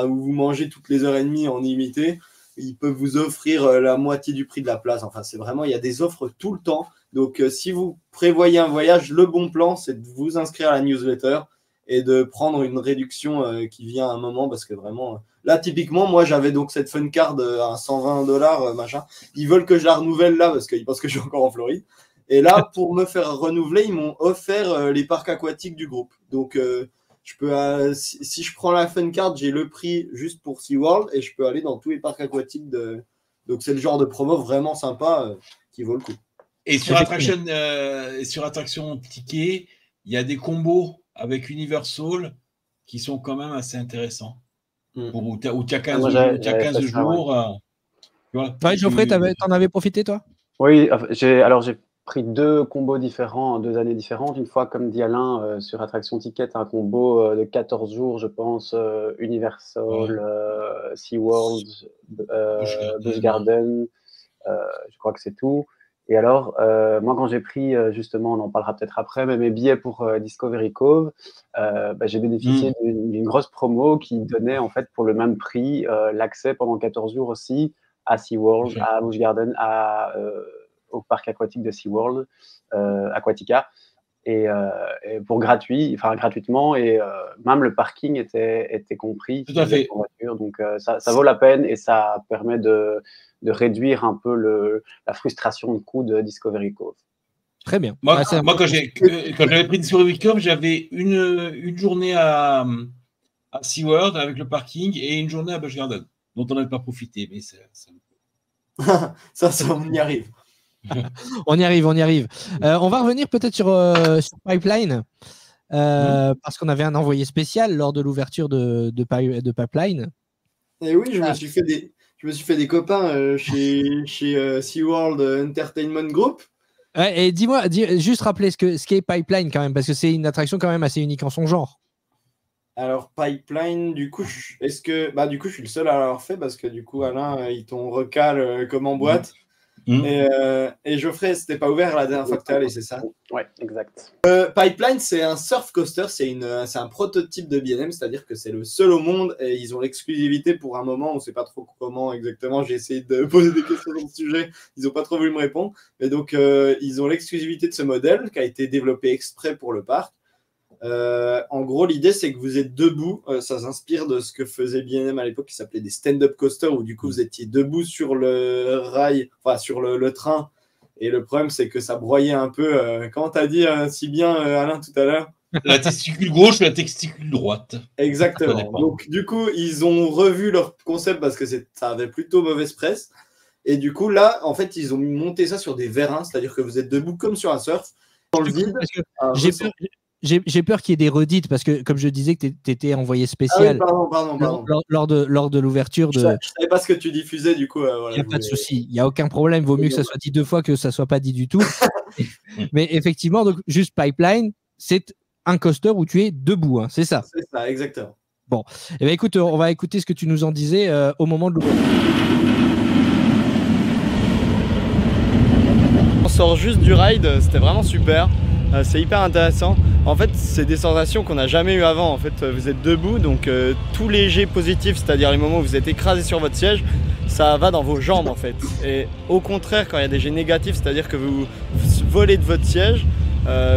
où vous mangez toutes les heures et demie en illimité. Ils peuvent vous offrir la moitié du prix de la place. Enfin, c'est vraiment, il y a des offres tout le temps. Donc, si vous prévoyez un voyage, le bon plan, c'est de vous inscrire à la newsletter et de prendre une réduction qui vient à un moment, parce que vraiment, là, typiquement, moi, j'avais donc cette fun card à 120$, machin. Ils veulent que je la renouvelle là, parce qu'ils pensent que je suis encore en Floride. Et là, pour me faire renouveler, ils m'ont offert les parcs aquatiques du groupe. Donc, je peux, si je prends la fun card, j'ai le prix juste pour SeaWorld et je peux aller dans tous les parcs aquatiques. Donc, c'est le genre de promo vraiment sympa qui vaut le coup. Et sur Attraction Ticket, il y a des combos avec Universal qui sont quand même assez intéressants. Où tu as 15 jours. Geoffrey, t'en avais profité, toi? Oui, j'ai pris 2 combos différents, 2 années différentes. Une fois, comme dit Alain, sur Attraction Ticket, un combo de 14 jours, je pense, Universal, SeaWorld, Busch Garden, je crois que c'est tout. Et alors, moi, quand j'ai pris, justement, on en parlera peut-être après, mais mes billets pour Discovery Cove, j'ai bénéficié d'une grosse promo qui donnait, en fait, pour le même prix, l'accès pendant 14 jours aussi à SeaWorld, à Busch Garden, au parc aquatique de SeaWorld, Aquatica, et pour gratuitement, et même le parking était compris. Tout à fait. En voiture, donc ça vaut la peine et ça permet de réduire un peu la frustration de coût de Discovery Cove. Très bien. Moi, quand j'avais pris Discovery Cove, j'avais une journée à SeaWorld avec le parking et une journée à Busch Garden, dont on n'avait pas profité. Mais ça, on y arrive. On y arrive. On va revenir peut-être sur Pipeline, parce qu'on avait un envoyé spécial lors de l'ouverture de Pipeline. Et oui, je me suis fait des copains chez SeaWorld Entertainment Group. Et dis-moi, juste rappeler ce qu'est Pipeline quand même, parce que c'est une attraction quand même assez unique en son genre. Alors, Pipeline, du coup, je suis le seul à l'avoir fait, parce que du coup, Alain, ils t'ont recalé comme en boîte. Et Geoffrey, c'était pas ouvert la dernière fois que tu es allé, c'est ça? Ouais, exact. Pipeline, c'est un surf coaster, c'est un prototype de B&M, c'est-à-dire que c'est le seul au monde et ils ont l'exclusivité pour un moment, on ne sait pas trop comment exactement. J'ai essayé de poser des questions sur le sujet, ils n'ont pas trop voulu me répondre. Et donc, ils ont l'exclusivité de ce modèle qui a été développé exprès pour le parc. En gros, l'idée, c'est que vous êtes debout. Ça s'inspire de ce que faisait B&M à l'époque, qui s'appelait des stand-up coasters, où du coup, vous étiez debout sur le rail, enfin sur le train. Et le problème, c'est que ça broyait un peu. Comment tu as dit si bien, Alain, tout à l'heure? La testicule gauche, la testicule droite. Exactement. Donc, du coup, ils ont revu leur concept parce que ça avait plutôt mauvaise presse. Et du coup, là, en fait, ils ont monté ça sur des vérins, c'est-à-dire que vous êtes debout comme sur un surf, dans le vide. J'ai peur qu'il y ait des redites parce que, comme je disais, que tu étais envoyé spécial pardon. Lors de l'ouverture. Je ne savais pas ce que tu diffusais, du coup. Il n'y a pas de souci, il n'y a aucun problème. Vaut mieux que ça soit dit 2 fois que ça ne soit pas dit du tout. Mais effectivement, donc, juste Pipeline, c'est un coaster où tu es debout, hein, c'est ça? C'est ça, exactement. Bon, eh bien, écoute, on va écouter ce que tu nous en disais au moment de l'ouverture. On sort juste du ride, c'était vraiment super. C'est hyper intéressant. En fait, c'est des sensations qu'on n'a jamais eues avant. En fait, vous êtes debout, donc tous les jets positifs, c'est-à-dire les moments où vous êtes écrasé sur votre siège, ça va dans vos jambes en fait. Et au contraire, quand il y a des jets négatifs, c'est-à-dire que vous volez de votre siège,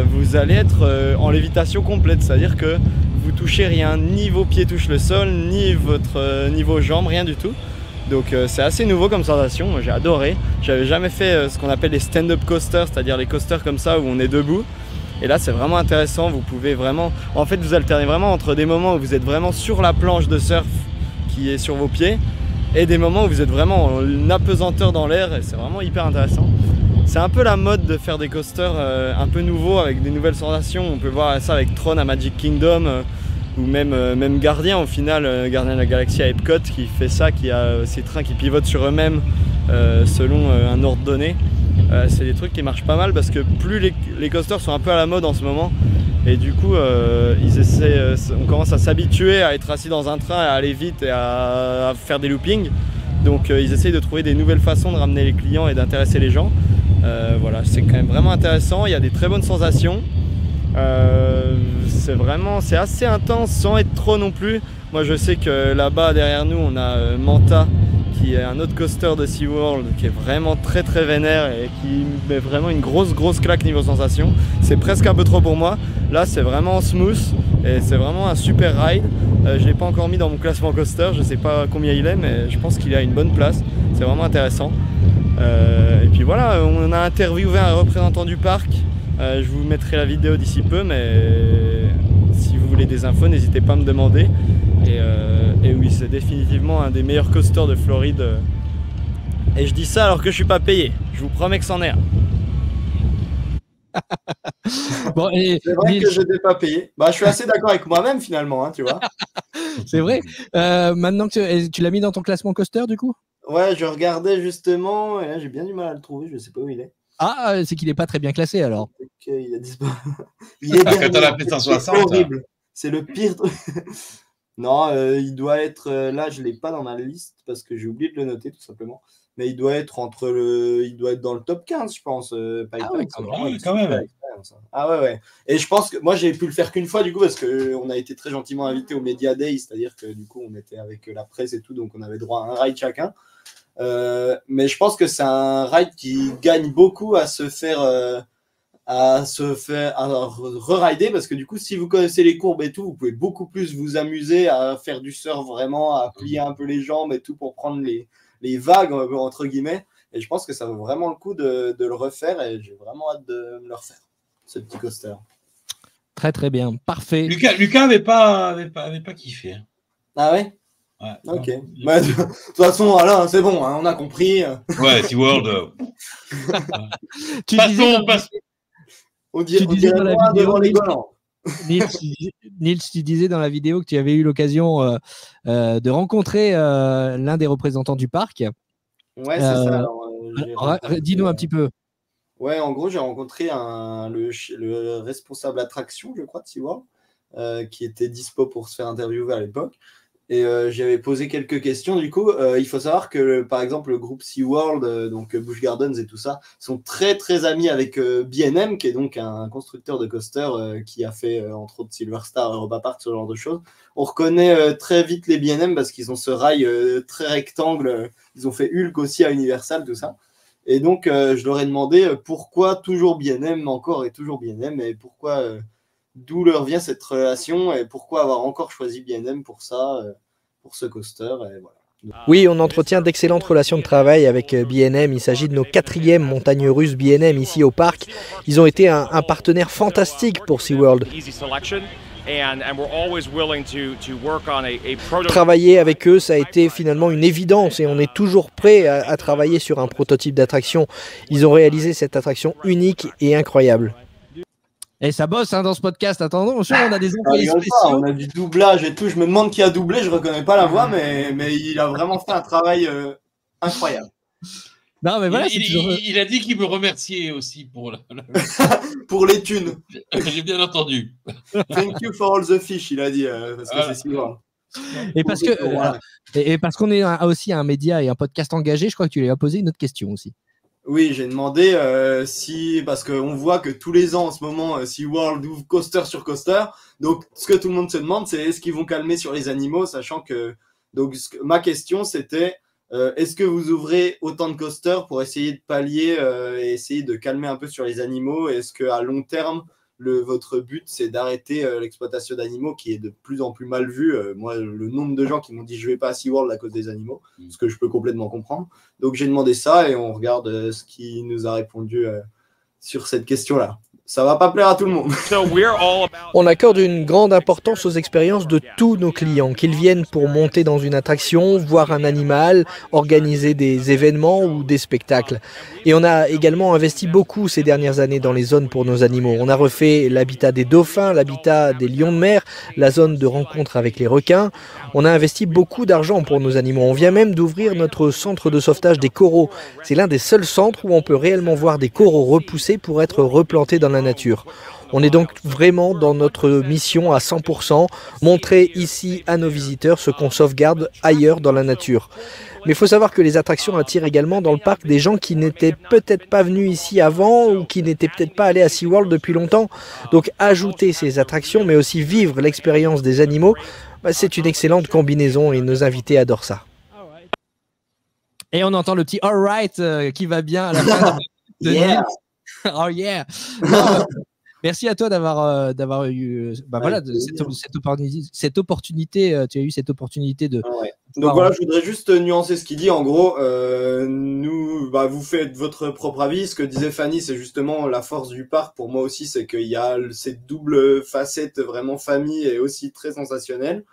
vous allez être en lévitation complète, c'est-à-dire que vous touchez rien, ni vos pieds touchent le sol, ni vos jambes, rien du tout. Donc c'est assez nouveau comme sensation, j'ai adoré. J'avais jamais fait ce qu'on appelle les stand-up coasters, c'est-à-dire les coasters comme ça où on est debout. Et là c'est vraiment intéressant, vous pouvez vraiment, en fait vous alternez vraiment entre des moments où vous êtes vraiment sur la planche de surf qui est sur vos pieds et des moments où vous êtes vraiment en apesanteur dans l'air et c'est vraiment hyper intéressant. C'est un peu la mode de faire des coasters un peu nouveaux avec des nouvelles sensations. On peut voir ça avec Tron à Magic Kingdom ou même Gardien au final, Gardien de la Galaxie à Epcot qui fait ça, qui a ces trains qui pivotent sur eux-mêmes selon un ordre donné. C'est des trucs qui marchent pas mal parce que plus les coasters sont un peu à la mode en ce moment et du coup on commence à s'habituer à être assis dans un train, à aller vite et à faire des loopings. Donc ils essayent de trouver des nouvelles façons de ramener les clients et d'intéresser les gens. Voilà, c'est quand même vraiment intéressant, il y a des très bonnes sensations. C'est assez intense sans être trop non plus. Moi je sais que là-bas derrière nous on a Manta qui est un autre coaster de SeaWorld qui est vraiment très très vénère et qui met vraiment une grosse claque niveau sensation. C'est presque un peu trop pour moi. Là c'est vraiment smooth et c'est vraiment un super ride. Je ne l'ai pas encore mis dans mon classement coaster, je ne sais pas combien il est mais je pense qu'il a une bonne place. C'est vraiment intéressant. Et puis voilà, on a interviewé un représentant du parc. Je vous mettrai la vidéo d'ici peu, mais si vous voulez des infos, n'hésitez pas à me demander. Et oui, c'est définitivement un des meilleurs coasters de Floride. Et je dis ça alors que je ne suis pas payé. Je vous promets que c'en est un. Bon, c'est vrai que je n'étais pas payé. Bah, je suis assez d'accord avec moi-même finalement, hein, tu vois. C'est vrai. Maintenant que tu l'as mis dans ton classement coaster du coup? Ouais, je regardais justement et là j'ai bien du mal à le trouver, je ne sais pas où il est. Ah, c'est qu'il n'est pas très bien classé alors. Il a disparu. Il est horrible. C'est le pire. Non, il doit être là, je ne l'ai pas dans ma liste parce que j'ai oublié de le noter tout simplement. Mais il doit être il doit être dans le top 15, je pense. Ah ouais, quand même. Ah ouais. Et je pense que moi, j'ai pu le faire qu'une fois du coup parce qu'on a été très gentiment invité au Media Day, c'est-à-dire que du coup, on était avec la presse et tout, donc on avait droit à un ride chacun. Mais je pense que c'est un ride qui gagne beaucoup à se faire re-rider parce que du coup, si vous connaissez les courbes et tout, vous pouvez beaucoup plus vous amuser à faire du surf vraiment, à plier un peu les jambes et tout pour prendre les vagues entre guillemets. Et je pense que ça vaut vraiment le coup de le refaire et j'ai vraiment hâte de me le refaire, ce petit coaster. Très très bien, parfait. Lucas avait pas kiffé. Ah ouais? Ouais, ok. Bah, de toute façon, Alain, c'est bon, hein, on a compris. Ouais, SeaWorld. On dirait dans la vidéo les Golans. Nils, tu disais dans la vidéo que tu avais eu l'occasion de rencontrer l'un des représentants du parc. Ouais, c'est ça. Alors, dis-nous un petit peu. Ouais, en gros, j'ai rencontré le responsable attraction, je crois, de SeaWorld, qui était dispo pour se faire interviewer à l'époque. Et j'avais posé quelques questions. Du coup, il faut savoir que, par exemple, le groupe SeaWorld, donc Busch Gardens et tout ça, sont très, très amis avec B&M, qui est donc un constructeur de coaster qui a fait, entre autres, Silver Star, Europa Park, ce genre de choses. On reconnaît très vite les B&M parce qu'ils ont ce rail très rectangle. Ils ont fait Hulk aussi à Universal, tout ça. Et donc, je leur ai demandé pourquoi toujours B&M encore et toujours B&M et pourquoi d'où leur vient cette relation et pourquoi avoir encore choisi B&M pour ça, pour ce coaster. Et voilà. Oui, on entretient d'excellentes relations de travail avec B&M. Il s'agit de nos 4e montagnes russes B&M ici au parc. Ils ont été un partenaire fantastique pour SeaWorld. Travailler avec eux, ça a été finalement une évidence et on est toujours prêt à travailler sur un prototype d'attraction. Ils ont réalisé cette attraction unique et incroyable. Et ça bosse dans ce podcast. Attendons, on a des employés spéciaux. On a du doublage et tout. Je me demande qui a doublé. Je reconnais pas la voix, mais il a vraiment fait un travail incroyable. Non, mais voilà, il a dit qu'il me remerciait aussi pour pour les thunes. J'ai bien entendu. Thank you for all the fish, il a dit, parce que c'est Sylvain. Et parce qu'on est aussi un média et un podcast engagé, je crois que tu lui as posé une autre question aussi. Oui, j'ai demandé parce qu'on voit que tous les ans en ce moment, SeaWorld ouvre coaster sur coaster. Donc, ce que tout le monde se demande, c'est est-ce qu'ils vont calmer sur les animaux, sachant que. Donc, ma question, c'était est-ce que vous ouvrez autant de coasters pour essayer de pallier et essayer de calmer un peu sur les animaux? Est-ce qu'à long terme, votre but, c'est d'arrêter l'exploitation d'animaux qui est de plus en plus mal vue? Moi, le nombre de gens qui m'ont dit je ne vais pas à SeaWorld à cause des animaux, ce que je peux complètement comprendre. Donc, j'ai demandé ça et on regarde ce qui nous a répondu sur cette question-là. Ça va pas plaire à tout le monde. On accorde une grande importance aux expériences de tous nos clients, qu'ils viennent pour monter dans une attraction, voir un animal, organiser des événements ou des spectacles. Et on a également investi beaucoup ces dernières années dans les zones pour nos animaux. On a refait l'habitat des dauphins, l'habitat des lions de mer, la zone de rencontre avec les requins. On a investi beaucoup d'argent pour nos animaux. On vient même d'ouvrir notre centre de sauvetage des coraux. C'est l'un des seuls centres où on peut réellement voir des coraux repoussés pour être replantés dans la nature. On est donc vraiment dans notre mission à 100%, montrer ici à nos visiteurs ce qu'on sauvegarde ailleurs dans la nature. Mais il faut savoir que les attractions attirent également dans le parc des gens qui n'étaient peut-être pas venus ici avant ou qui n'étaient peut-être pas allés à SeaWorld depuis longtemps. Donc ajouter ces attractions, mais aussi vivre l'expérience des animaux, c'est une excellente combinaison et nos invités adorent ça. Et on entend le petit all right qui va bien à la fin de Yeah. Oh yeah. Merci à toi d'avoir eu cette opportunité. Tu as eu cette opportunité de. Ouais. Donc voilà, je voudrais juste nuancer ce qu'il dit. En gros, vous faites votre propre avis. Ce que disait Fanny, c'est justement la force du parc. Pour moi aussi, c'est qu'il y a cette double facette vraiment famille et aussi très sensationnelle.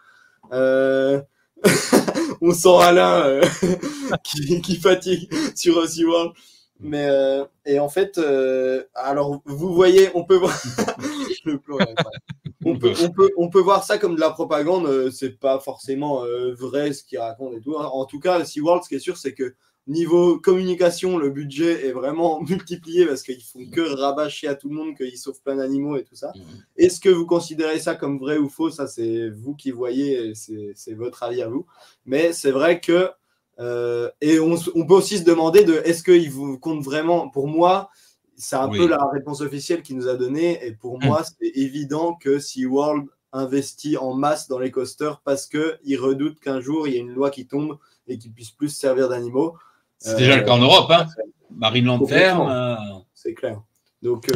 On sent Alain qui fatigue sur SeaWorld. Mais et en fait, alors vous voyez, on peut voir, on peut voir ça comme de la propagande. C'est pas forcément vrai ce qu'ils racontent et tout. En tout cas, SeaWorld, ce qui est sûr, c'est que niveau communication, le budget est vraiment multiplié parce qu'ils font que rabâcher à tout le monde qu'ils sauvent plein d'animaux et tout ça. Est-ce que vous considérez ça comme vrai ou faux? Ça, c'est vous qui voyez, c'est votre avis à vous. Mais c'est vrai que et on peut aussi se demander est-ce qu'ils vous comptent vraiment. Pour moi, c'est un peu la réponse officielle qu'il nous a donnée. Et pour moi, c'est évident que SeaWorld investit en masse dans les coasters parce qu'ils redoutent qu'un jour, il y ait une loi qui tombe et qu'ils puissent plus se servir d'animaux. C'est déjà le cas en Europe, hein. Marineland Ferme. C'est clair. Donc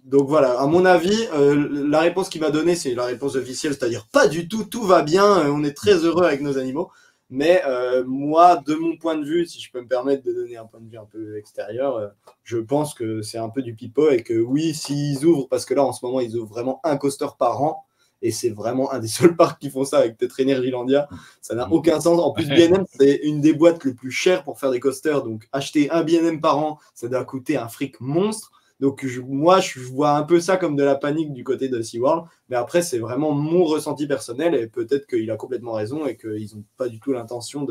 voilà, à mon avis, la réponse qu'il m'a donnée, c'est la réponse officielle, c'est-à-dire pas du tout, tout va bien, on est très heureux avec nos animaux. Mais moi, de mon point de vue, si je peux me permettre de donner un point de vue un peu extérieur, je pense que c'est un peu du pipeau et que oui, s'ils ouvrent, parce que là, en ce moment, ils ouvrent vraiment un coaster par an, et c'est vraiment un des seuls parcs qui font ça avec peut-être Energylandia, ça n'a aucun sens. En plus, B&M, c'est une des boîtes les plus chères pour faire des coasters, donc acheter un B&M par an, ça doit coûter un fric monstre. Donc moi, je vois un peu ça comme de la panique du côté de SeaWorld. Mais après, c'est vraiment mon ressenti personnel et peut-être qu'il a complètement raison et qu'ils n'ont pas du tout l'intention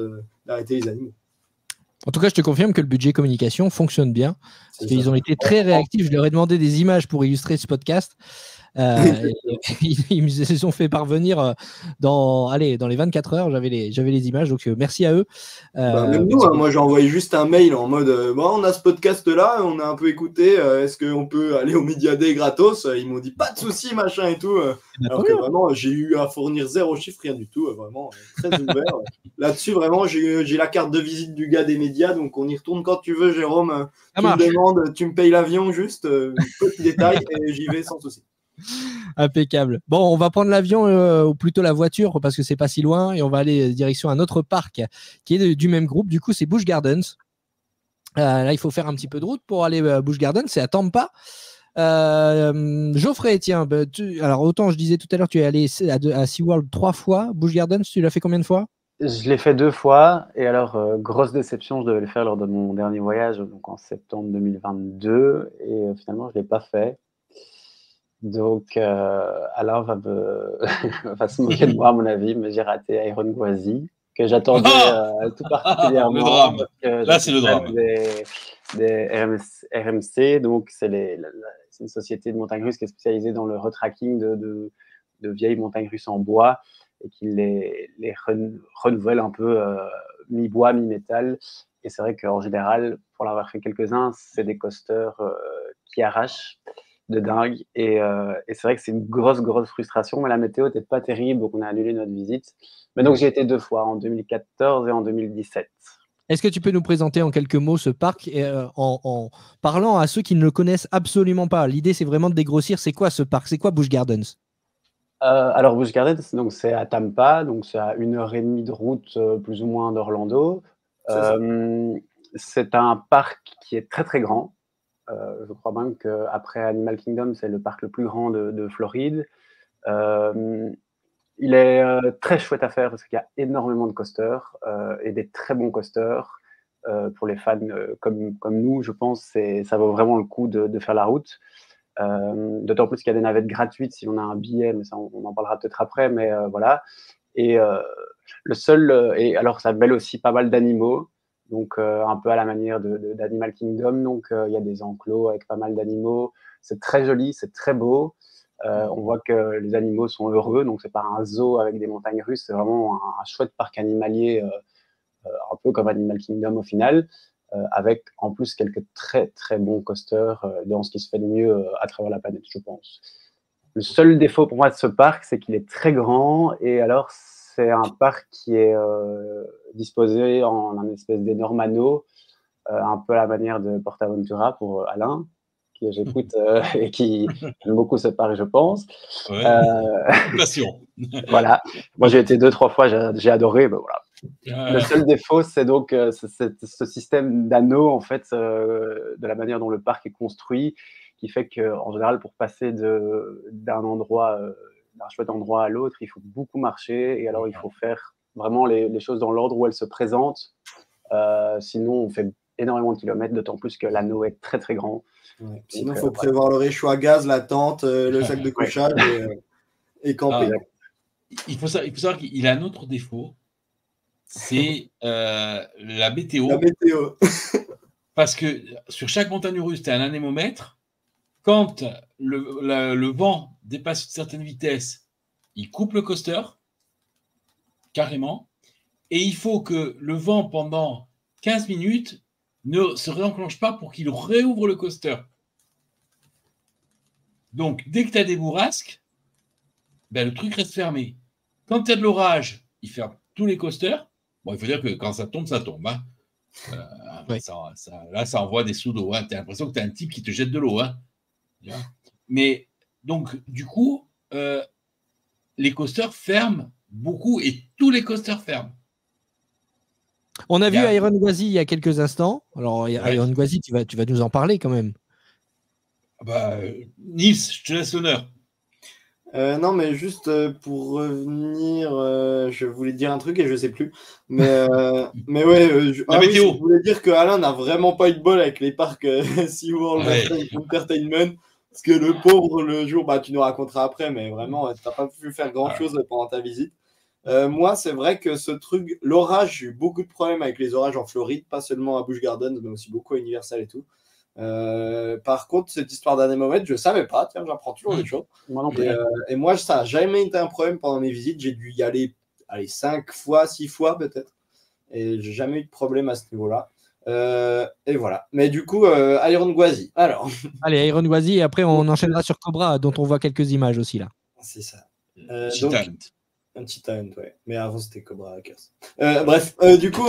d'arrêter les animaux. En tout cas, je te confirme que le budget communication fonctionne bien. Ils ont été très réactifs. Je leur ai demandé des images pour illustrer ce podcast. Ils me les ont fait parvenir dans les 24 heures. J'avais les images, donc merci à eux. Même nous, moi j'ai envoyé juste un mail en mode on a ce podcast là, on a un peu écouté, est-ce qu'on peut aller au Media Day gratos? Ils m'ont dit pas de souci, machin et tout. Alors que vraiment, j'ai eu à fournir 0 chiffre, rien du tout, vraiment très ouvert. Là-dessus, vraiment, j'ai la carte de visite du gars des médias, donc on y retourne quand tu veux, Jérôme. Tu me demandes, tu me payes l'avion juste, petit détail, et j'y vais sans souci. Impeccable. Bon, on va prendre l'avion ou plutôt la voiture parce que c'est pas si loin et on va aller direction un autre parc qui est du même groupe. Du coup, c'est Busch Gardens. Là, il faut faire un petit peu de route pour aller à Busch Gardens. C'est à Tampa. Geoffrey, tiens, alors autant je disais tout à l'heure, tu es allé à SeaWorld 3 fois. Busch Gardens, tu l'as fait combien de fois? Je l'ai fait 2 fois et alors grosse déception, je devais le faire lors de mon dernier voyage, donc en septembre 2022 et finalement je l'ai pas fait. Donc Alain va se moquer de moi à mon avis, mais j'ai raté Iron Gwazi que j'attendais tout particulièrement. Le drame. Là c'est le drame. Des RMC, donc c'est une société de montagnes russes qui est spécialisée dans le retracking de vieilles montagnes russes en bois et qui les renouvelle un peu mi-bois, mi-métal. Et c'est vrai qu'en général, pour l'avoir fait quelques-uns, c'est des coasters qui arrachent de dingue. Et c'est vrai que c'est une grosse frustration, mais la météo n'était pas terrible, donc on a annulé notre visite. Mais donc, j'y été 2 fois, en 2014 et en 2017. Est-ce que tu peux nous présenter en quelques mots ce parc en parlant à ceux qui ne le connaissent absolument pas? L'idée, c'est vraiment de dégrossir. C'est quoi ce parc? C'est quoi Busch Gardens? Alors, Busch Gardens, donc, c'est à Tampa, donc c'est à 1h30 de route, plus ou moins d'Orlando. C'est un parc qui est très, très grand. Je crois même qu'après Animal Kingdom, c'est le parc le plus grand de Floride. Il est très chouette à faire parce qu'il y a énormément de coasters et des très bons coasters. Pour les fans comme nous, je pense ça vaut vraiment le coup de faire la route. D'autant plus qu'il y a des navettes gratuites si on a un billet, mais ça, on en parlera peut-être après. Mais voilà. Et et alors, ça mêle aussi pas mal d'animaux. Donc, un peu à la manière d'Animal Kingdom. Donc, il y a des enclos avec pas mal d'animaux. C'est très joli, c'est très beau. On voit que les animaux sont heureux. Donc, c'est pas un zoo avec des montagnes russes. C'est vraiment un chouette parc animalier, un peu comme Animal Kingdom au final, avec en plus quelques très, très bons coasters dans ce qui se fait de mieux à travers la planète, je pense. Le seul défaut pour moi de ce parc, c'est qu'il est très grand. Et alors, c'est un parc qui est disposé en un espèce d'énorme anneau, un peu à la manière de PortAventura pour Alain, qui j'écoute et qui aime beaucoup ce parc, je pense. Ouais, passion. Voilà. Moi, j'ai été 2-3 fois, j'ai adoré. Ben voilà. Le seul défaut, c'est donc ce système d'anneaux, en fait, de la manière dont le parc est construit, qui fait qu'en général, pour passer d'un chouette endroit à l'autre, il faut beaucoup marcher et alors il faut faire vraiment les choses dans l'ordre où elles se présentent. Sinon, on fait énormément de kilomètres, d'autant plus que l'anneau est très très grand. Ouais. Sinon, il faut prévoir le réchaud à gaz, la tente, le sac de couchage et camper. Il faut savoir qu'il a un autre défaut, c'est la météo. La météo. Parce que sur chaque montagne russe, tu as un anémomètre. Quand le vent dépasse une certaine vitesse, il coupe le coaster, carrément. Et il faut que le vent, pendant 15 minutes, ne se réenclenche pas pour qu'il réouvre le coaster. Donc, dès que tu as des bourrasques, ben, le truc reste fermé. Quand tu as de l'orage, il ferme tous les coasters. Bon, il faut dire que quand ça tombe, ça tombe. Hein. Ouais. Là, ça envoie des seaux d'eau. Hein. Tu as l'impression que tu as un type qui te jette de l'eau. Hein. Mais donc, du coup, les coasters ferment beaucoup et tous les coasters ferment. On a vu Iron Gwazi il y a quelques instants. Alors, Iron Gwazi, tu vas nous en parler quand même. Nils, je te laisse l'honneur. Non, mais juste pour revenir, je voulais dire un truc et je sais plus. Mais ouais, météo. Je voulais dire que Alain n'a vraiment pas eu de bol avec les parcs SeaWorld Entertainment. Parce que le pauvre, le jour, tu nous raconteras après, mais vraiment, tu n'as pas pu faire grand-chose pendant ta visite. Moi, c'est vrai que ce truc, l'orage, j'ai eu beaucoup de problèmes avec les orages en Floride, pas seulement à Busch Gardens, mais aussi beaucoup à Universal et tout. Par contre, cette histoire d'anémomètre, je ne savais pas. Tiens, j'apprends toujours des choses. Moi non plus. Et moi, ça n'a jamais été un problème pendant mes visites. J'ai dû y aller 5 fois, 6 fois peut-être. Et j'ai jamais eu de problème à ce niveau-là. Et voilà. Mais du coup, Iron Gwazi. Alors. Allez, Iron Gwazi, et après on enchaînera sur Cobra, dont on voit quelques images aussi là. C'est ça. Un petit talent, ouais. Mais avant, c'était Cobra Hackers. Bref, du coup,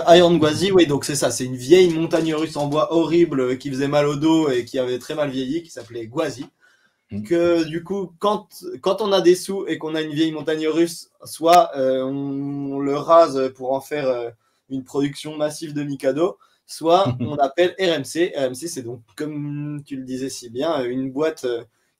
Iron Gwazi, oui, donc c'est ça. C'est une vieille montagne russe en bois horrible qui faisait mal au dos et qui avait très mal vieilli, qui s'appelait Gwazi. que du coup, quand on a des sous et qu'on a une vieille montagne russe, soit on le rase pour en faire une production massive de Mikado, soit on appelle RMC. RMC, c'est donc, comme tu le disais si bien, une boîte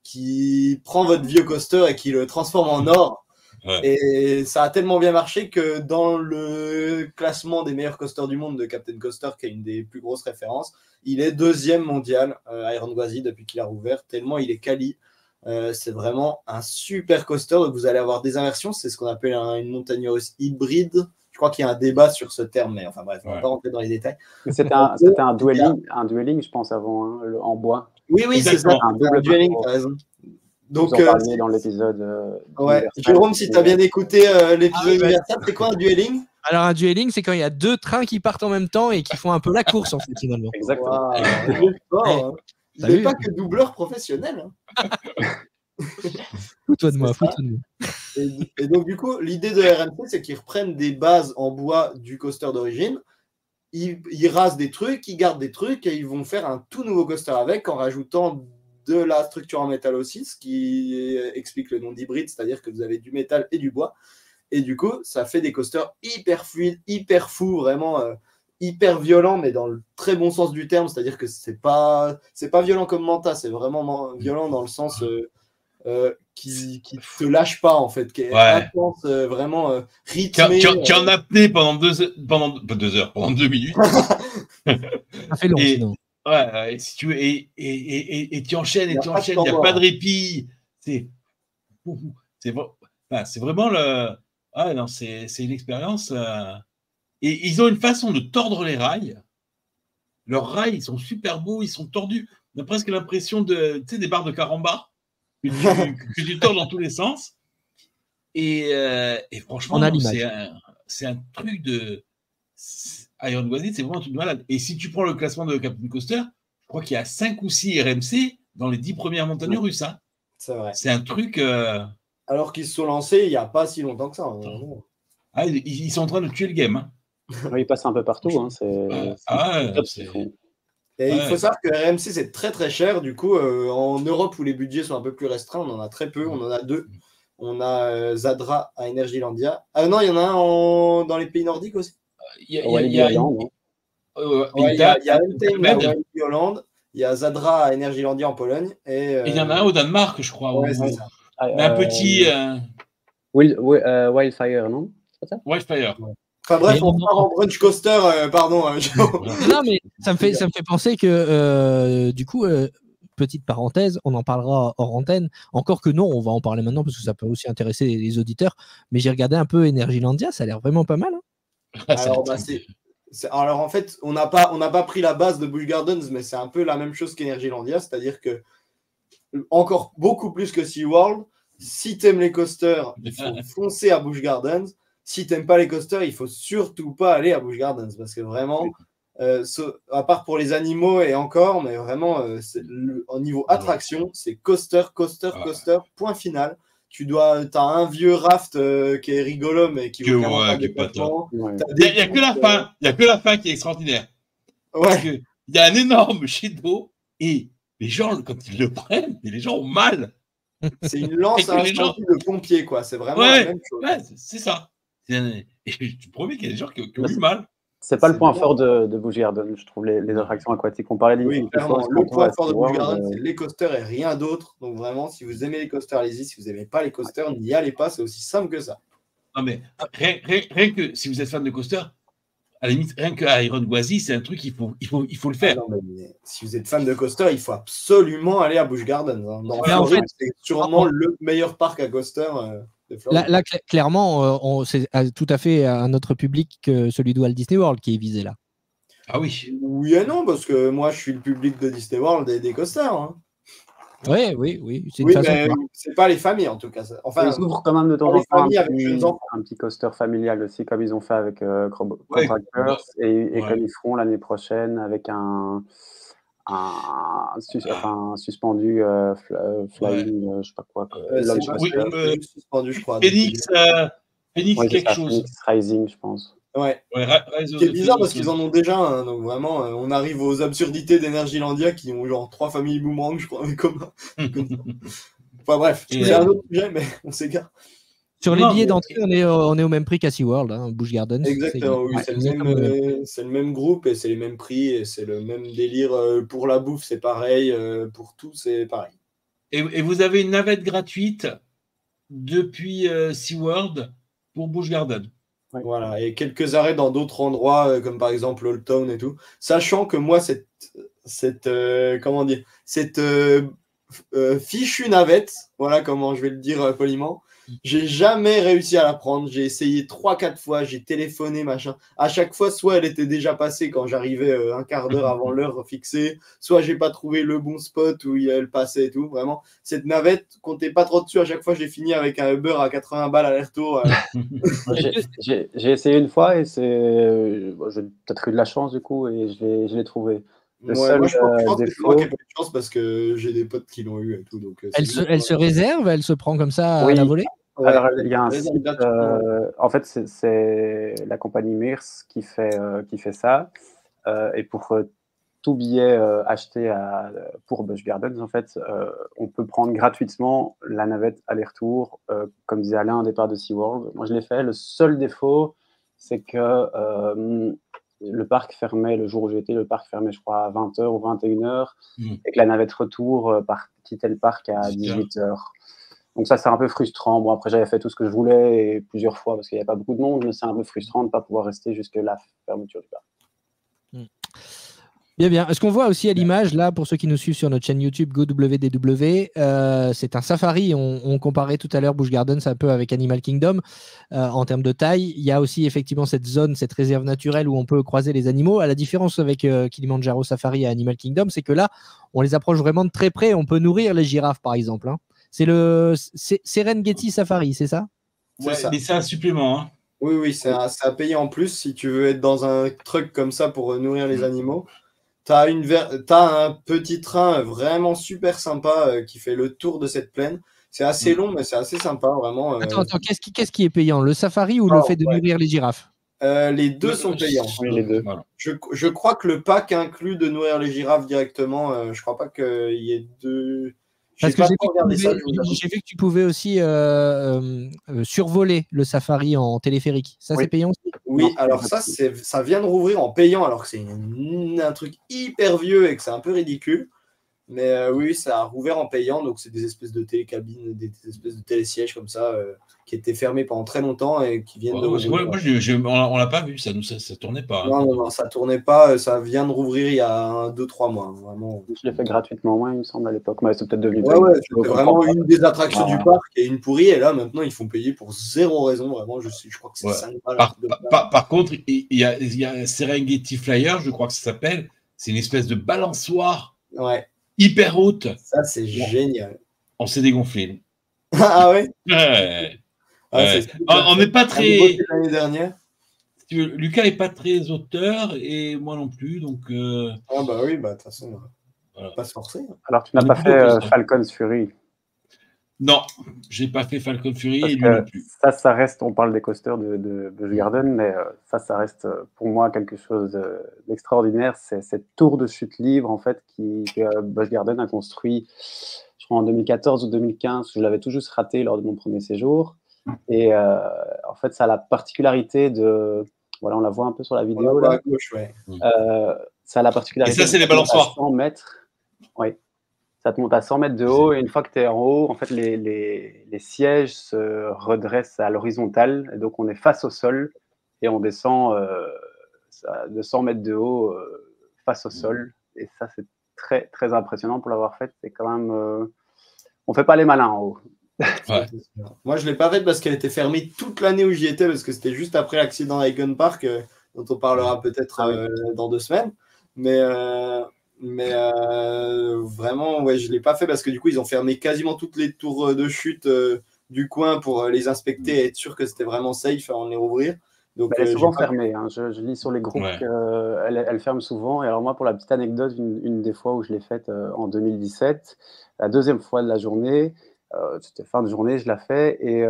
qui prend votre vieux coaster et qui le transforme en or. Ouais. Et ça a tellement bien marché que dans le classement des meilleurs coasters du monde de Captain Coaster, qui est une des plus grosses références, il est 2e mondial, Iron Gwazi, depuis qu'il a rouvert, tellement il est quali. C'est vraiment un super coaster. Donc vous allez avoir des inversions, c'est ce qu'on appelle une montagne russe hybride. Je crois qu'il y a un débat sur ce terme, mais enfin bref, on ne va pas rentrer dans les détails. C'était un dueling, je pense, avant, hein, en bois. Oui, c'est ça, un dueling, tu as raison. Donc, vous en parliez dans l'épisode. Ouais. Jérôme, si tu as bien écouté l'épisode universel, c'est quoi un dueling? Alors, un dueling, c'est quand il y a 2 trains qui partent en même temps et qui font un peu la course, en fait, finalement. Exactement. Wow. Il n'est pas que doubleur professionnel. Hein. Fous-toi de moi. Et donc, du coup, l'idée de RMC, c'est qu'ils reprennent des bases en bois du coaster d'origine. Ils rasent des trucs, ils gardent des trucs et ils vont faire un tout nouveau coaster avec en rajoutant de la structure en métal aussi, ce qui explique le nom d'hybride, c'est-à-dire que vous avez du métal et du bois. Et du coup, ça fait des coasters hyper fluides, hyper fous, vraiment hyper violents, mais dans le très bon sens du terme, c'est-à-dire que c'est pas violent comme Manta, c'est vraiment violent dans le sens qui te lâche pas, en fait, qui est intense, vraiment rythmé. Qui en a apnée pendant 2 minutes. Ça fait long, sinon. Ouais, si tu veux, et tu enchaînes, il n'y a pas de répit. C'est vraiment le. Ah non, c'est une expérience. Et ils ont une façon de tordre les rails. Leurs rails, ils sont super beaux, ils sont tordus. On a presque l'impression des barres de carambar que tu tords dans tous les sens. Et franchement, c'est un truc de. Iron Gwazi, c'est vraiment un truc de malade. Et si tu prends le classement de Captain Coaster, je crois qu'il y a 5 ou 6 RMC dans les 10 premières montagnes russes. Hein. C'est vrai. C'est un truc. Alors qu'ils se sont lancés il n'y a pas si longtemps que ça. Ah, ils sont en train de tuer le game. Hein. Ils passent un peu partout. Hein. Il faut savoir que RMC, c'est très très cher. Du coup, en Europe où les budgets sont un peu plus restreints, on en a très peu. On en a 2. On a Zadra à Energylandia. Ah non, il y en a un dans les pays nordiques aussi. Il y a Hollande, il y a Zadra à Energylandia en Pologne et il y en a un au Danemark, je crois. Ouais, c'est ça. Mais un petit Wildfire, non? Wildfire. Enfin bref, on part en brunch coaster, pardon. Non, mais ça me fait penser que du coup, petite parenthèse, on en parlera hors antenne. Encore que non, on va en parler maintenant parce que ça peut aussi intéresser les auditeurs. Mais j'ai regardé un peu Energylandia, ça a l'air vraiment pas mal. Hein. Alors en fait, on n'a pas pris la base de Busch Gardens, mais c'est un peu la même chose qu'Energylandia, c'est-à-dire que encore beaucoup plus que SeaWorld, si t'aimes les coasters, il faut foncer à Busch Gardens. Si t'aimes pas les coasters, il faut surtout pas aller à Busch Gardens parce que vraiment, à part pour les animaux et encore, mais vraiment au niveau attraction, c'est coaster, point final. Tu as un vieux raft qui est rigolo, mais qui vaut pas tant. Il n'y a que la fin. Il y a que la fin qui est extraordinaire. Parce qu'il y a un énorme jet d'eau et les gens, quand ils le prennent, les gens ont mal. C'est une lance à incendie de pompier, quoi. C'est vraiment la même chose. Ouais, c'est ça. Et je te promets qu'il y a des gens qui ont eu mal. C'est pas le point fort de Busch Gardens, je trouve, les attractions aquatiques. On parlait le point fort de Busch Gardens, c'est les coasters et rien d'autre. Donc vraiment, si vous aimez les coasters, allez-y. Si vous n'aimez pas les coasters, n'y allez pas. C'est aussi simple que ça. Non, mais rien que si vous êtes fan de coasters, à la limite, rien que Iron Gwazi, c'est un truc, il faut le faire. Non, mais si vous êtes fan de coasters, il faut absolument aller à Busch Gardens. Hein. Dans Floride, c'est sûrement le meilleur parc à coasters. Là, clairement, c'est tout à fait un autre public que celui de Walt Disney World qui est visé là. Ah oui. Oui et non, parce que moi, je suis le public de Disney World et des coasters. Hein. Oui. C'est mais c'est pas les familles en tout cas. Enfin, ils ouvrent quand même de temps en temps un petit coaster familial aussi, comme ils ont fait avec Contractors et comme ils feront l'année prochaine avec un suspendu flying, je sais pas quoi. Suspendu, je crois. Phoenix quelque chose. Phoenix Rising, je pense. Ouais. Rise of C'est the bizarre parce Phoenix, qu'ils en ont déjà un, donc vraiment, on arrive aux absurdités d'Energylandia qui ont genre 3 familles boomerang, je crois, comme ça. Enfin bref, c'est un autre sujet, mais on s'égare. Sur les billets d'entrée, on est au même prix qu'à SeaWorld, hein, Busch Gardens. Exactement, oui, c'est le même groupe et c'est les mêmes prix et c'est le même délire. Pour la bouffe, c'est pareil. Pour tout, c'est pareil. Et vous avez une navette gratuite depuis SeaWorld pour Busch Gardens. Voilà, et quelques arrêts dans d'autres endroits, comme par exemple Old Town et tout. Sachant que moi, cette fichue navette, voilà comment je vais le dire poliment, j'ai jamais réussi à la prendre. J'ai essayé 3-4 fois, j'ai téléphoné, machin. À chaque fois, soit elle était déjà passée quand j'arrivais un quart d'heure avant l'heure fixée, soit j'ai pas trouvé le bon spot où elle passait et tout. Vraiment, cette navette, comptez pas trop dessus. À chaque fois, j'ai fini avec un Uber à 80 balles aller-retour. J'ai essayé une fois et j'ai peut-être eu de la chance du coup et je l'ai trouvé. Le seul moi, je pense que c'est défaut... moi qui ai pas eu de chance parce que j'ai des potes qui l'ont eu et tout. Donc, elle se réserve, elle se prend comme ça à la volée? Alors, il y a un site, en fait, c'est la compagnie Mears qui fait ça. Et pour tout billet acheté pour Busch Gardens, en fait, on peut prendre gratuitement la navette aller-retour, comme disait Alain, au départ de SeaWorld. Moi, je l'ai fait. Le seul défaut, c'est que le parc fermait, le jour où j'étais, le parc fermait, je crois, à 20h ou 21h, et que la navette retour quittait le parc à 18h. Donc ça, c'est un peu frustrant. Bon, après, j'avais fait tout ce que je voulais et plusieurs fois parce qu'il n'y avait pas beaucoup de monde, mais c'est un peu frustrant de ne pas pouvoir rester jusqu'à la fermeture du parc. Bien, bien. Ce qu'on voit aussi à l'image, là, pour ceux qui nous suivent sur notre chaîne YouTube GoWDW, c'est un safari. On comparait tout à l'heure Busch Gardens un peu avec Animal Kingdom en termes de taille. Il y a aussi effectivement cette zone, cette réserve naturelle où on peut croiser les animaux. À la différence avec Kilimanjaro Safari et Animal Kingdom, c'est que là, on les approche vraiment de très près. On peut nourrir les girafes, par exemple. Hein. C'est le Serengeti Safari, c'est ça? Ouais, mais c'est un supplément. Hein. Oui, c'est à payer en plus si tu veux être dans un truc comme ça pour nourrir les animaux. T'as un petit train vraiment super sympa qui fait le tour de cette plaine. C'est assez long, mais c'est assez sympa, vraiment. Attends, qu'est-ce qui est payant? Le safari ou le fait de nourrir les girafes? Les deux sont payants. Oui, les deux. Voilà. Je crois que le pack inclut de nourrir les girafes directement. Je crois pas qu'il y ait deux. Parce que j'ai vu que tu pouvais aussi survoler le safari en téléphérique. Ça, c'est payant aussi? Oui, alors ça vient de rouvrir en payant alors que c'est un truc hyper vieux et que c'est un peu ridicule. Mais oui, ça a rouvert en payant. Donc, c'est des espèces de télécabines, des espèces de télésièges comme ça qui étaient fermés pendant très longtemps et qui viennent de rouvrir. On l'a pas vu, ça tournait pas. Hein. Non, ça tournait pas. Ça vient de rouvrir il y a 2-3 mois. Vraiment. Je l'ai fait gratuitement, moi, il me semble, à l'époque. Mais c'est peut-être devenu. Ouais, c'était vraiment une des attractions du parc et une pourrie. Et là, maintenant, ils font payer pour zéro raison. Vraiment, je crois que c'est 5 balles. Par contre, il y a Serengeti Flyer, je crois que ça s'appelle. C'est une espèce de balançoire. Ouais. Hyper haute. Ça, c'est génial. On s'est dégonflé. Ah ouais? On n'est pas très. L'année dernière. Lucas n'est pas très auteur et moi non plus. Donc, Ah bah oui, de toute façon, pas se forcer. Alors, tu n'as pas fait Falcon's Fury? Non, j'ai pas fait Falcon Fury parce et lui non plus. Ça reste, on parle des coasters de Busch Gardens, mais ça reste pour moi quelque chose d'extraordinaire. C'est cette tour de chute libre en fait que Busch Gardens a construit, je crois en 2014 ou 2015. Je l'avais tout juste raté lors de mon premier séjour. Et en fait, ça a la particularité de, voilà, on la voit un peu sur la vidéo là. À gauche, ouais. Ça a la particularité. Et ça, c'est les balançoires. 100 mètres. Oui. Ça te monte à 100 mètres de haut et une fois que tu es en haut, en fait, les sièges se redressent à l'horizontale. Et donc, on est face au sol et on descend de 100 mètres de haut face au sol. Et ça, c'est très, très impressionnant pour l'avoir fait. C'est quand même... on ne fait pas les malins en haut. Ouais. Moi, je ne l'ai pas faite parce qu'elle était fermée toute l'année où j'y étais parce que c'était juste après l'accident à Icon Park dont on parlera peut-être dans 2 semaines. Mais vraiment, ouais, je ne l'ai pas fait parce que du coup, ils ont fermé quasiment toutes les tours de chute du coin pour les inspecter et être sûr que c'était vraiment safe avant de les rouvrir. Donc, elle est souvent fermée. Hein. Je lis sur les groupes qu'elle ferme souvent. Et alors moi, pour la petite anecdote, une des fois où je l'ai faite en 2017, la deuxième fois de la journée, c'était fin de journée, je la fais et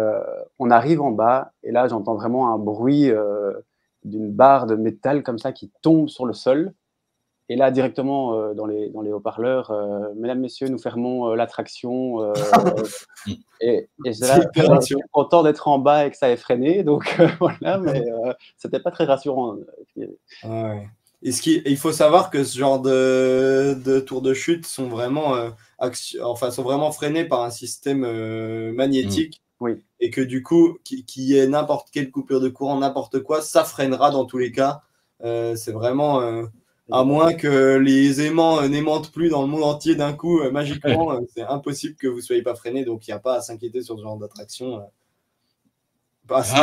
on arrive en bas et là, j'entends vraiment un bruit d'une barre de métal comme ça qui tombe sur le sol. Et là, directement dans les haut-parleurs, mesdames, messieurs, nous fermons l'attraction. Et là, je suis content d'être en bas et que ça ait freiné. Donc voilà, mais c'était pas très rassurant. Ouais. Il faut savoir que ce genre de tours de chute sont vraiment, sont vraiment freinés par un système magnétique. Oui. Et que du coup, qu'il y ait n'importe quelle coupure de courant, n'importe quoi, ça freinera dans tous les cas. C'est vraiment... à moins que les aimants n'aimantent plus dans le monde entier d'un coup, magiquement, c'est impossible que vous ne soyez pas freiné. Donc, il n'y a pas à s'inquiéter sur ce genre d'attraction. À ce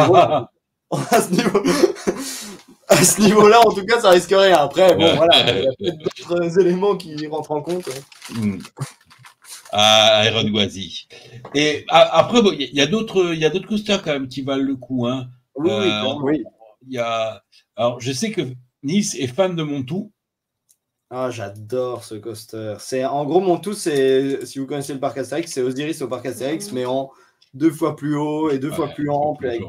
niveau-là, en tout cas, ça risque rien. Après, bon, voilà, il y a peut-être d'autres éléments qui rentrent en compte. Iron Gwazi. Et après, il y a d'autres coasters quand même qui valent le coup. Hein. Oui. Alors, je sais que Nice est fan de Montou. Ah, j'adore ce coaster. En gros, Montou, si vous connaissez le parc Astérix, c'est Osiris au parc Astérix, mais en 2 fois plus haut et 2 fois plus ample, avec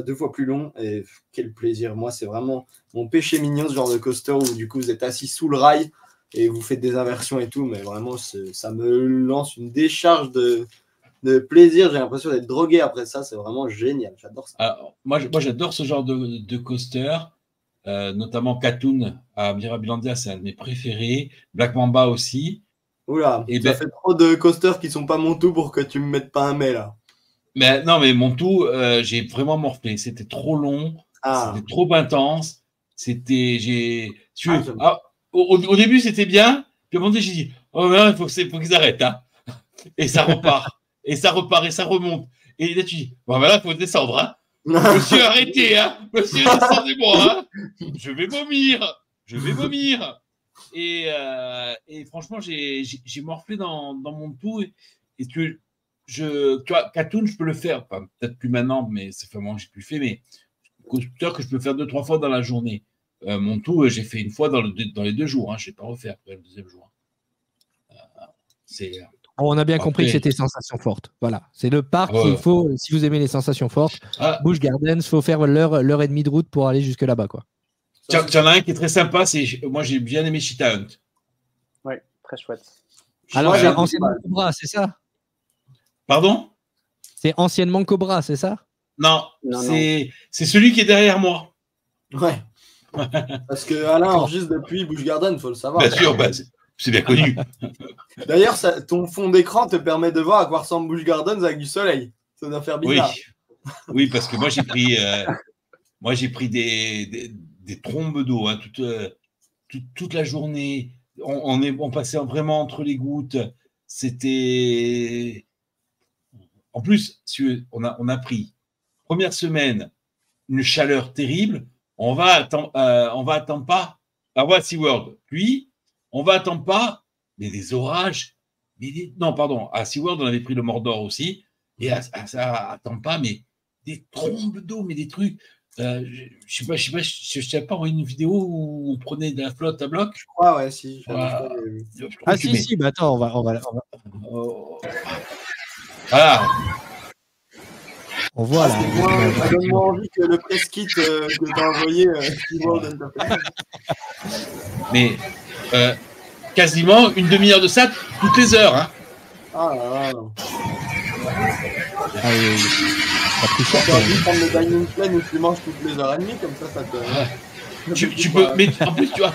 2 fois plus long. Et quel plaisir. Moi, c'est vraiment mon péché mignon, ce genre de coaster où du coup, vous êtes assis sous le rail et vous faites des inversions et tout. Mais vraiment, ça me lance une décharge de plaisir. J'ai l'impression d'être drogué après ça. C'est vraiment génial. J'adore ça. Alors, moi, j'adore ce genre de coaster. Notamment Katoon à Mirabilandia, c'est un de mes préférés. Black Mamba aussi. Oula, ça fait trop de coasters qui sont pas Montou pour que tu me mettes pas un mais là. Mais non, mais Montou, j'ai vraiment morflé. C'était trop long, c'était trop intense. Au début, c'était bien. Puis à un moment donné, j'ai dit, oh non, il faut qu'ils arrêtent. Hein. Et ça repart. et ça repart, et ça remonte. Et là, tu dis, bon, ben là, il faut descendre. Hein. Monsieur, arrêtez, hein. Monsieur, descendez-moi, hein. Je vais vomir. Et franchement, j'ai morflé dans mon tout. Et tu vois, Katoon, je peux le faire. Enfin, peut-être plus maintenant, mais ça fait un moment que j'ai plus fait. Mais coaster que je peux faire 2-3 fois dans la journée. Mon tout, j'ai fait une fois dans les 2 jours. Hein. Je ne vais pas refaire après le 2e jour. On a bien compris que c'était sensations fortes. Voilà, c'est le parc qu'il faut, si vous aimez les sensations fortes, Busch Gardens, il faut faire l'heure et demie de route pour aller jusque là-bas. Tu en as un qui est très sympa, moi j'ai bien aimé Cheetah Hunt. Oui, très chouette. Alors, c'est anciennement Cobra, c'est ça? Pardon? C'est anciennement Cobra, c'est ça? Non, c'est celui qui est derrière moi. Ouais. Parce que Alain enregistre depuis Busch Gardens, il faut le savoir. Bien sûr, c'est bien connu. D'ailleurs, ton fond d'écran te permet de voir à quoi ressemble Busch Gardens avec du soleil. Ça doit faire bizarre. Oui, parce que moi j'ai pris des trombes d'eau hein, toute la journée. On passait vraiment entre les gouttes. C'était. En plus, on a pris première semaine une chaleur terrible. On va à Tampa, à SeaWorld. Puis on va à Tampa, mais des orages. Non, pardon, à SeaWorld, on avait pris le Mordor aussi. Et à Tampa, mais des trombes d'eau, mais des trucs. Je sais pas, une vidéo où on prenait de la flotte à bloc. Je crois, ouais, si. Si, bah attends, on va. Voilà. On voit là. Ça donne moins envie que le press kit que t'as envoyé. Mais quasiment une demi-heure de ça toutes les heures. Hein. Ah là là. Tu as envie de prendre le dining plan où tu manges toutes les heures et demie, comme ça te. Tu peux, mais en plus, tu vois.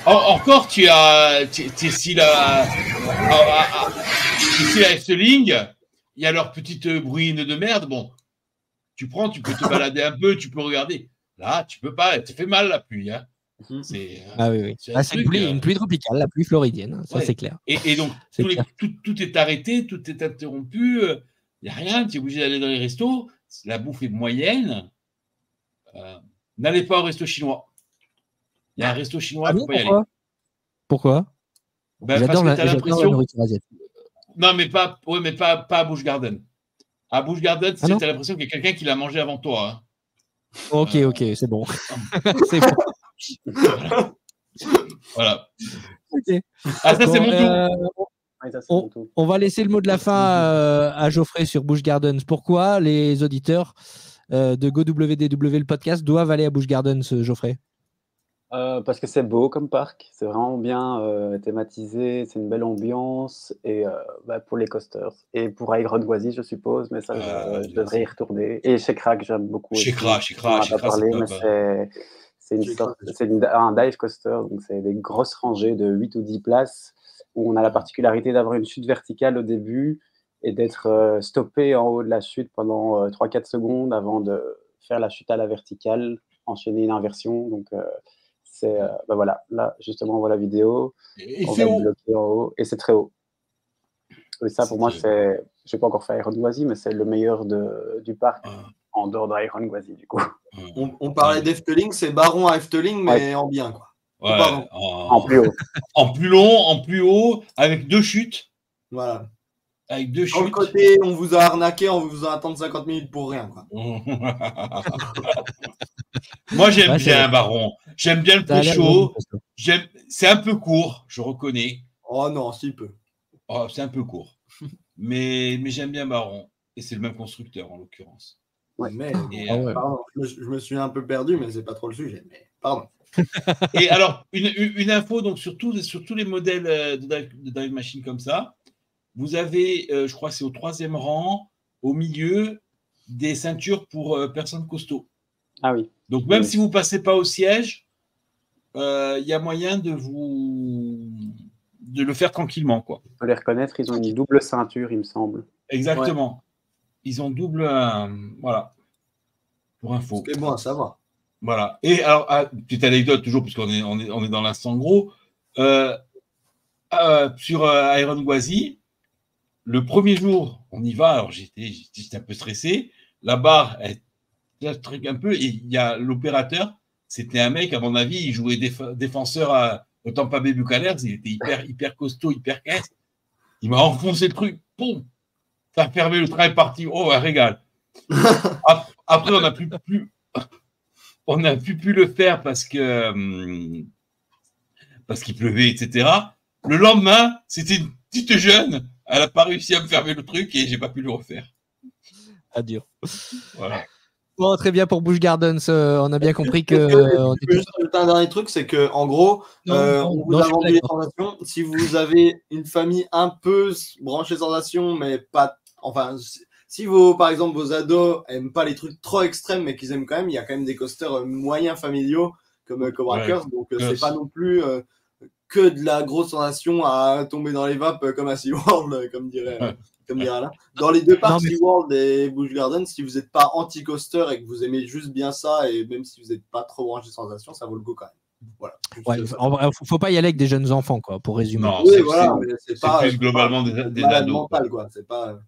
Encore, tu es ici la Efteling, il y a leur petite bruine de merde. Bon, tu peux te balader un peu, tu peux regarder. Là, tu peux pas, ça fait mal la pluie. Hein. C'est une pluie tropicale, la pluie floridienne, ça c'est clair. Et donc, tout est arrêté, tout est interrompu, il n'y a rien, tu es obligé d'aller dans les restos, la bouffe est moyenne. N'allez pas au resto chinois. Il y a un resto chinois, il ne faut pas y aller. Pourquoi? J'adore la nourriture asiatique. Non, mais pas à Busch Gardens. À Busch Gardens, tu as l'impression qu'il y a quelqu'un qui l'a mangé avant toi. Hein. Ok, c'est bon. C'est bon. Voilà. Okay. Ça, c'est mon tour. On va laisser le mot de la fin à Geoffrey sur Busch Gardens. Pourquoi les auditeurs de GoWDW, le podcast, doivent aller à Busch Gardens, Geoffrey? Parce que c'est beau comme parc, c'est vraiment bien thématisé, c'est une belle ambiance, et pour les coasters. Et pour Iron Gwazi, je suppose, mais ça, je devrais y retourner. Et chez Crack, j'aime beaucoup. Chez Crack, on n'a pas parlé, mais c'est un dive coaster, donc c'est des grosses rangées de 8 ou 10 places, où on a la particularité d'avoir une chute verticale au début, et d'être stoppé en haut de la chute pendant 3-4 secondes avant de faire la chute à la verticale, enchaîner une inversion, donc... voilà, là justement on voit la vidéo, on va bloquer en haut et c'est très haut. Et ça pour moi c'est, je n'ai pas encore fait Iron Gwazi, mais c'est le meilleur du parc en dehors d'Iron Gwazi du coup. On parlait d'Efteling, c'est Baron à Efteling mais en bien quoi. Ouais, en plus haut. En plus long, en plus haut, avec 2 chutes. Voilà. Avec 2 chutes. Sur le côté, on vous a arnaqué, on vous a attendu 50 minutes pour rien quoi. Moi, j'aime bien Baron. J'aime bien le pré-show. C'est un peu court, je reconnais. Oh non, si peu. Oh, c'est un peu court. mais j'aime bien Baron. Et c'est le même constructeur, en l'occurrence. Ouais, mais pardon, je me suis un peu perdu, mais c'est pas trop le sujet. Mais pardon. Et alors, une info donc, sur tous les modèles de dive machine comme ça. Vous avez, je crois que c'est au 3e rang, au milieu, des ceintures pour personnes costauds. Ah oui. Donc, même si vous ne passez pas au siège, il y a moyen de le faire tranquillement, quoi. On peut les reconnaître, ils ont une double ceinture, il me semble. Exactement. Ouais. Ils ont double... voilà. Pour info. C'est bon à savoir. Voilà. Et alors, petite anecdote, toujours, puisqu'on est dans l'instant gros. Sur Iron Gwazi, le premier jour, on y va, alors j'étais un peu stressé. La barre, elle truc un peu, et il y a l'opérateur, c'était un mec, à mon avis, il jouait défenseur au Tampa Bay Buccaneers, il était hyper costaud, hyper caisse. Il m'a enfoncé le truc, boum, ça a fermé, le train est parti, oh, un régal. Après, on n'a plus pu le faire parce qu'il pleuvait, etc. Le lendemain, c'était une petite jeune, elle n'a pas réussi à me fermer le truc et j'ai pas pu le refaire. Adieu. Voilà. Bon, très bien pour Busch Gardens. On a bien compris que. Juste un dernier truc, c'est que en gros, on vous a vendu les sensations. Si vous avez une famille un peu branchée sensations, mais pas, enfin, si par exemple vos ados aiment pas les trucs trop extrêmes, mais qu'ils aiment quand même, il y a quand même des coasters moyens familiaux comme Cobra Curse, donc c'est pas non plus que de la grosse sensation à tomber dans les vapes comme à SeaWorld, comme dirait Alain. Dans les deux parcs, SeaWorld et Busch Gardens, si vous n'êtes pas anti-coaster et que vous aimez juste bien ça, et même si vous n'êtes pas trop branché sensation, ça vaut le coup quand même. Voilà. Faut pas y aller avec des jeunes enfants, quoi, pour résumer. Non, oui, voilà, c'est plus globalement des ados. Mental, quoi. C'est pas...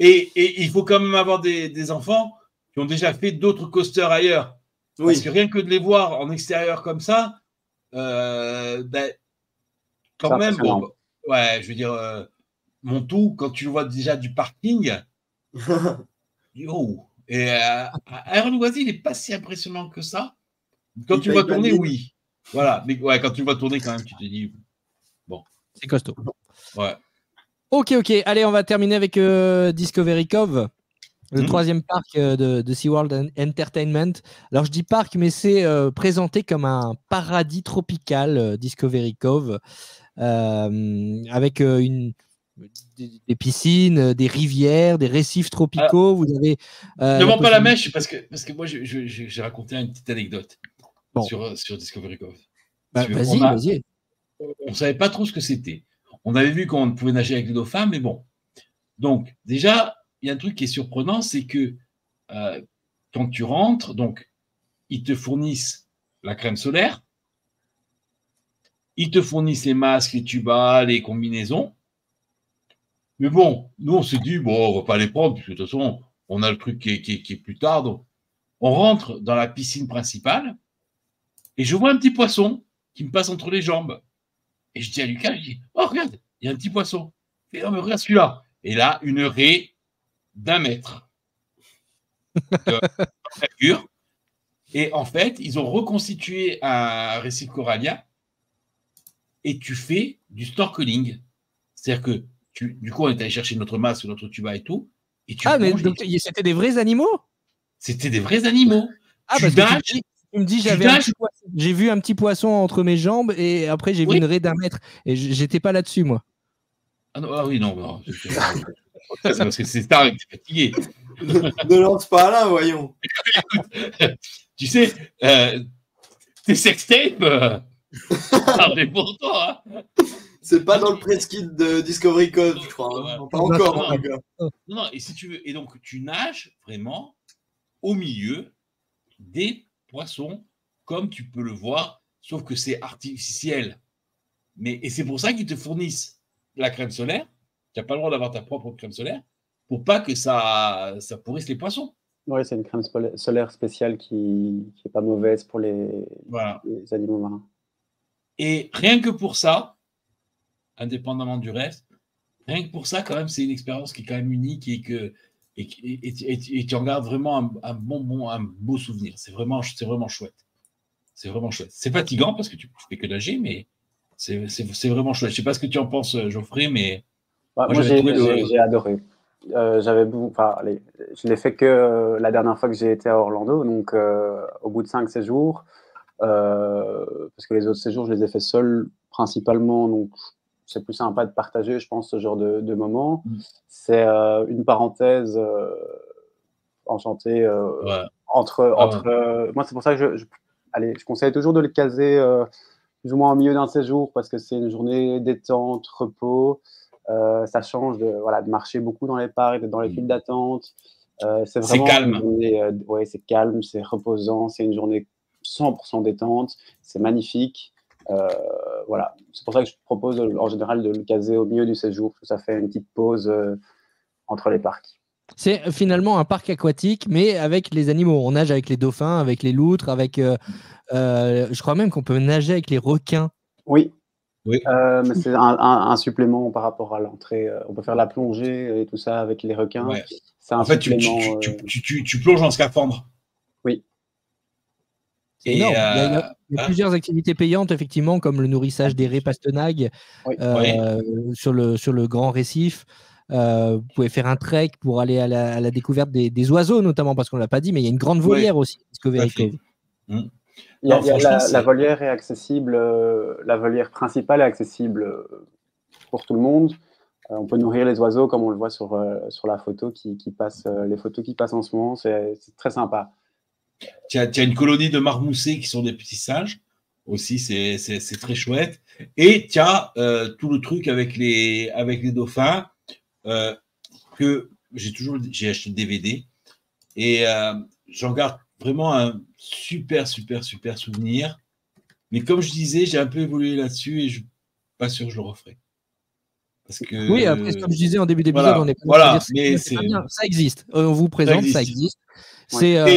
Et il faut quand même avoir des enfants qui ont déjà fait d'autres coasters ailleurs. Oui. Parce que rien que de les voir en extérieur comme ça, quand même, bon, ouais, je veux dire, mon tout, quand tu le vois déjà du parking, yo, et Iron Gwazi, il n'est pas si impressionnant que ça. Quand tu le vois tourner, oui. Voilà, mais ouais, quand tu le vois tourner, quand même, tu te dis, bon. C'est costaud. Ouais. Ok, allez, on va terminer avec Discovery Cove, le troisième parc de SeaWorld Entertainment. Alors, je dis parc, mais c'est présenté comme un paradis tropical, Discovery Cove, avec des piscines, des rivières, des récifs tropicaux. Vous avez. Ne vends pas la mèche, parce que moi, j'ai raconté une petite anecdote sur Discovery Cove. Vas-y. On ne savait pas trop ce que c'était. On avait vu qu'on pouvait nager avec les dauphins, mais bon. Donc, déjà, il y a un truc qui est surprenant, c'est que quand tu rentres, donc, ils te fournissent la crème solaire, ils te fournissent les masques, les tubas, les combinaisons. Mais bon, nous, on s'est dit, bon, on ne va pas les prendre, parce que de toute façon, on a le truc qui est plus tard. Donc, on rentre dans la piscine principale, et je vois un petit poisson qui me passe entre les jambes. Et je dis à Lucas, je dis, oh, regarde, il y a un petit poisson. Et on me regarde celui-là. Et là, une raie d'1 mètre. Et en fait, ils ont reconstitué un récif corallien et tu fais du snorkeling. C'est-à-dire que, du coup, on est allé chercher notre masque, notre tuba et tout. Et mais donc, c'était des vrais animaux? C'était des vrais animaux. Ah, parce que tu me dis, j'ai vu un petit poisson entre mes jambes et après j'ai vu une raie d'1 mètre et j'étais pas là-dessus, moi. Ah oui, non. C'est parce que c'est tard et que t'es fatigué. Ne lance pas là, voyons. Tu sais, tes sextapes, parlez pour toi. Hein. C'est pas dans le press kit de Discovery Code, je crois. Hein. Pas encore. Non, et si tu veux, et donc tu nages vraiment au milieu des poissons, comme tu peux le voir, sauf que c'est artificiel. Et c'est pour ça qu'ils te fournissent la crème solaire. Tu n'as pas le droit d'avoir ta propre crème solaire pour pas que ça pourrisse les poissons. Oui, c'est une crème solaire spéciale qui n'est pas mauvaise pour les animaux marins. Et rien que pour ça, indépendamment du reste, rien que pour ça, quand même, c'est une expérience qui est quand même unique et tu en gardes vraiment un beau souvenir. C'est vraiment chouette. C'est vraiment chouette. C'est fatigant parce que tu ne fais que nager, mais c'est vraiment chouette. Je ne sais pas ce que tu en penses, Geoffrey, mais moi j'ai adoré. Je l'ai fait que la dernière fois que j'ai été à Orlando, donc au bout de 5 séjours, parce que les autres séjours, je les ai fait seuls principalement, donc c'est plus sympa de partager, je pense, ce genre de moment. C'est une parenthèse enchantée entre moi, c'est pour ça que je conseille toujours de le caser plus ou moins au milieu d'un séjour, parce que c'est une journée détente, repos. Ça change de marcher beaucoup dans les parcs, dans les files d'attente. C'est calme. C'est calme, c'est reposant, c'est une journée 100% détente, c'est magnifique. C'est pour ça que je propose en général de le caser au milieu du séjour, parce que ça fait une petite pause entre les parcs. C'est finalement un parc aquatique, mais avec les animaux. On nage avec les dauphins, avec les loutres, avec. Je crois même qu'on peut nager avec les requins. Oui. Mais c'est un supplément par rapport à l'entrée. On peut faire la plongée et tout ça avec les requins. Ouais. En fait, tu plonges en scaphandre. Oui. C'est énorme. Il y a plusieurs activités payantes, effectivement, comme le nourrissage des raies pastenagues sur le grand récif. Vous pouvez faire un trek pour aller à la découverte des oiseaux, notamment, parce qu'on ne l'a pas dit, mais il y a une grande volière aussi. La volière est accessible, la volière principale est accessible pour tout le monde. On peut nourrir les oiseaux comme on le voit sur la photo qui passe, les photos qui passent en ce moment, c'est très sympa. Tu as une colonie de marmoussets qui sont des petits singes aussi, c'est très chouette. Et tu as tout le truc avec les dauphins que j'ai acheté le DVD et j'en garde vraiment un super souvenir. Mais comme je disais, j'ai un peu évolué là-dessus et je suis pas sûr que je le referai. Parce que, oui, après, comme je disais en début d'épisode, on n'est pas dire c'est pas bien. Ça existe. On vous présente, ça existe.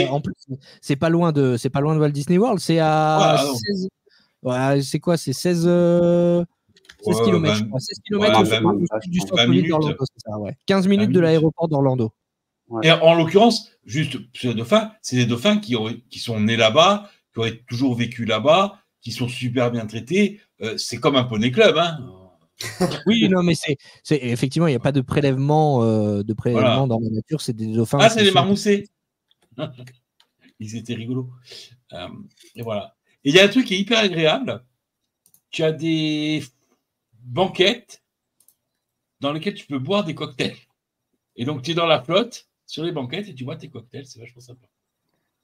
En plus, c'est pas loin de Walt Disney World. C'est à 16. C'est quoi? C'est 16 km. 16 km du centre-ville d'Orlando. 15 minutes de l'aéroport d'Orlando. Et en l'occurrence, juste sur les dauphins, c'est des dauphins qui sont nés là-bas, qui ont toujours vécu là-bas, qui sont super bien traités. C'est comme un poney club, hein. Oui, non, mais c'est effectivement, il n'y a pas de prélèvement, dans la nature. C'est des dauphins. Ah, c'est des marmoussets. Ils étaient rigolos. Et voilà. Et il y a un truc qui est hyper agréable. Tu as des banquettes dans lesquelles tu peux boire des cocktails. Et donc, tu es dans la flotte, sur les banquettes, et tu bois tes cocktails. C'est vachement sympa.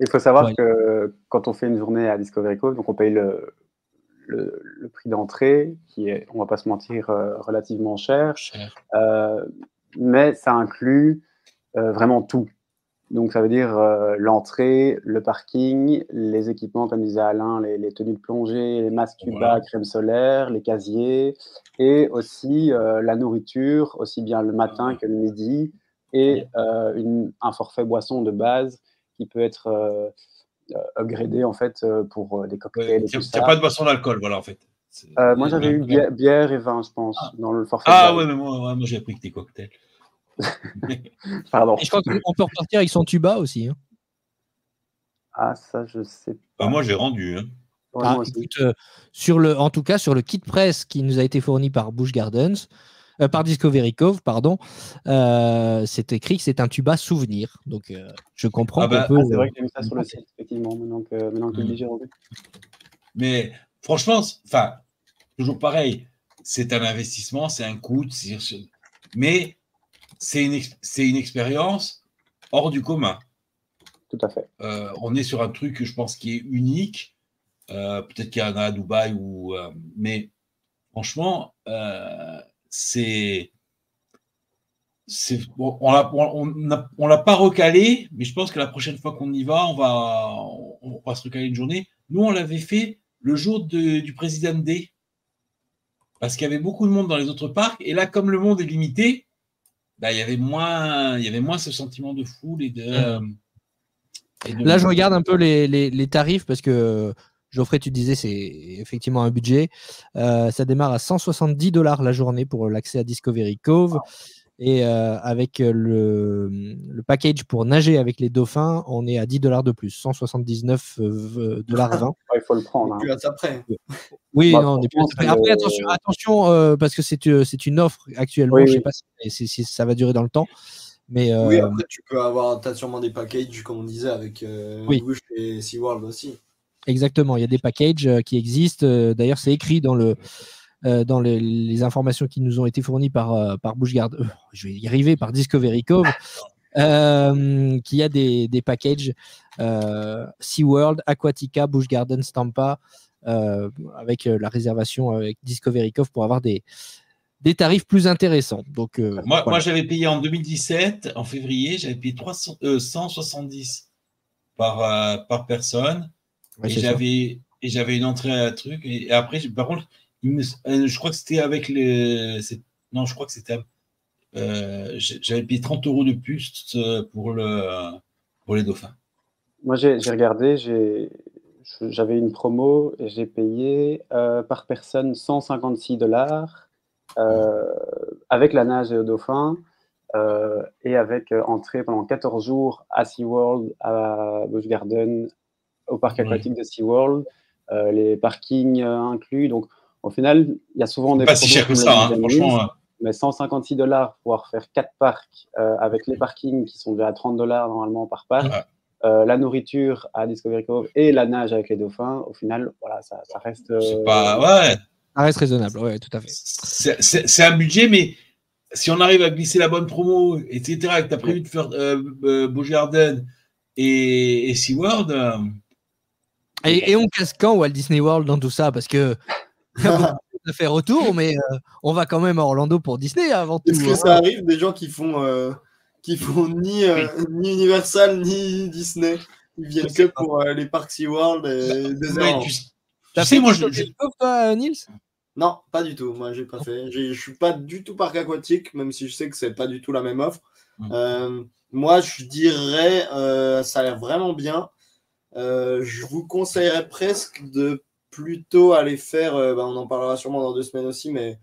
Il faut savoir que quand on fait une journée à Discovery Cove, donc on paye le prix d'entrée, qui est, on ne va pas se mentir, relativement cher. Mais ça inclut vraiment tout. Donc, ça veut dire l'entrée, le parking, les équipements, comme disait Alain, les tenues de plongée, les masques tuba, crème solaire, les casiers, et aussi la nourriture, aussi bien le matin que le midi, et un forfait boisson de base qui peut être upgradé en fait pour des cocktails. Il n'y a pas de boisson d'alcool, voilà, en fait. Moi, j'avais eu bière et vin, je pense, dans le forfait. Ouais, mais moi j'ai appris que tes cocktails. Pardon. Et je crois qu'on peut repartir avec son tuba aussi. Hein. Ah, ça, je sais pas. Moi, j'ai rendu. Hein. Écoute, en tout cas, sur le kit presse qui nous a été fourni par Busch Gardens, par Discovery Cove, pardon. C'est écrit que c'est un tuba souvenir. Donc, je comprends qu'on peut. C'est vrai que j'ai mis ça sur le site, effectivement, maintenant que tu le dis, Jérôme. Mais franchement, enfin, toujours pareil, c'est un investissement, c'est un coût, mais c'est une expérience hors du commun. Tout à fait. On est sur un truc, je pense, qui est unique. Peut-être qu'il y en a à Dubaï, mais franchement, on l'a pas recalé, mais je pense que la prochaine fois qu'on y va, on va se recaler une journée. Nous, on l'avait fait le jour du Président Day, parce qu'il y avait beaucoup de monde dans les autres parcs, et là, comme le monde est limité, bah, il y avait moins ce sentiment de foule Là, je regarde un peu les tarifs, parce que Geoffrey, tu disais, c'est effectivement un budget. Ça démarre à $170 la journée pour l'accès à Discovery Cove. Et avec le package pour nager avec les dauphins, on est à $10 de plus, $179,20. Il faut le prendre. Tu as après. Oui, non, on est plus après. Après, attention, parce que c'est une offre actuellement. Oui, je ne sais pas si ça va durer dans le temps. Mais, oui, après, tu peux avoir sûrement des packages, comme on disait, avec Busch et SeaWorld aussi. Exactement, il y a des packages qui existent. D'ailleurs, c'est écrit dans les informations qui nous ont été fournies par Busch Gardens, je vais y arriver, par Discovery Cove, qu'il y a des packages SeaWorld, Aquatica, Busch Gardens, Tampa, avec la réservation avec Discovery Cove pour avoir des tarifs plus intéressants. Donc, moi, j'avais payé en 2017, en février, j'avais payé 170 par personne. Ouais, et j'avais une entrée à truc. Et après, par contre, je crois que c'était avec non, je crois que c'était. J'avais payé 30 € de plus pour les dauphins. Moi, j'ai regardé, j'avais une promo et j'ai payé par personne $156 avec la nage et au dauphin et avec entrée pendant 14 jours à SeaWorld, à Busch Gardens, au parc aquatique de SeaWorld, les parkings inclus. Donc, au final, il y a souvent des pas si cher que ça, franchement. Mais $156 pour pouvoir faire 4 parcs avec les parkings qui sont déjà à $30 normalement par parc, la nourriture à Discovery Cove et la nage avec les dauphins. Au final, voilà, ça reste. C'est pas, ouais. Ça reste raisonnable, ouais, tout à fait. C'est un budget, mais si on arrive à glisser la bonne promo, etc., que tu as prévu de faire Busch Gardens et SeaWorld. Et on casse quand Walt Disney World dans tout ça? Parce que on a fait retour, mais on va quand même à Orlando pour Disney avant tout. Est-ce que ça arrive des gens qui font ni Universal ni Disney? Ils viennent que pour les parcs SeaWorld et Disneyland. T'as fait moi toi, Nils? Non, pas du tout. Moi, j'ai pas fait. Je suis pas du tout parc aquatique, même si je sais que c'est pas du tout la même offre. Moi, je dirais, ça a l'air vraiment bien. Je vous conseillerais presque de plutôt aller faire, on en parlera sûrement dans 2 semaines aussi, mais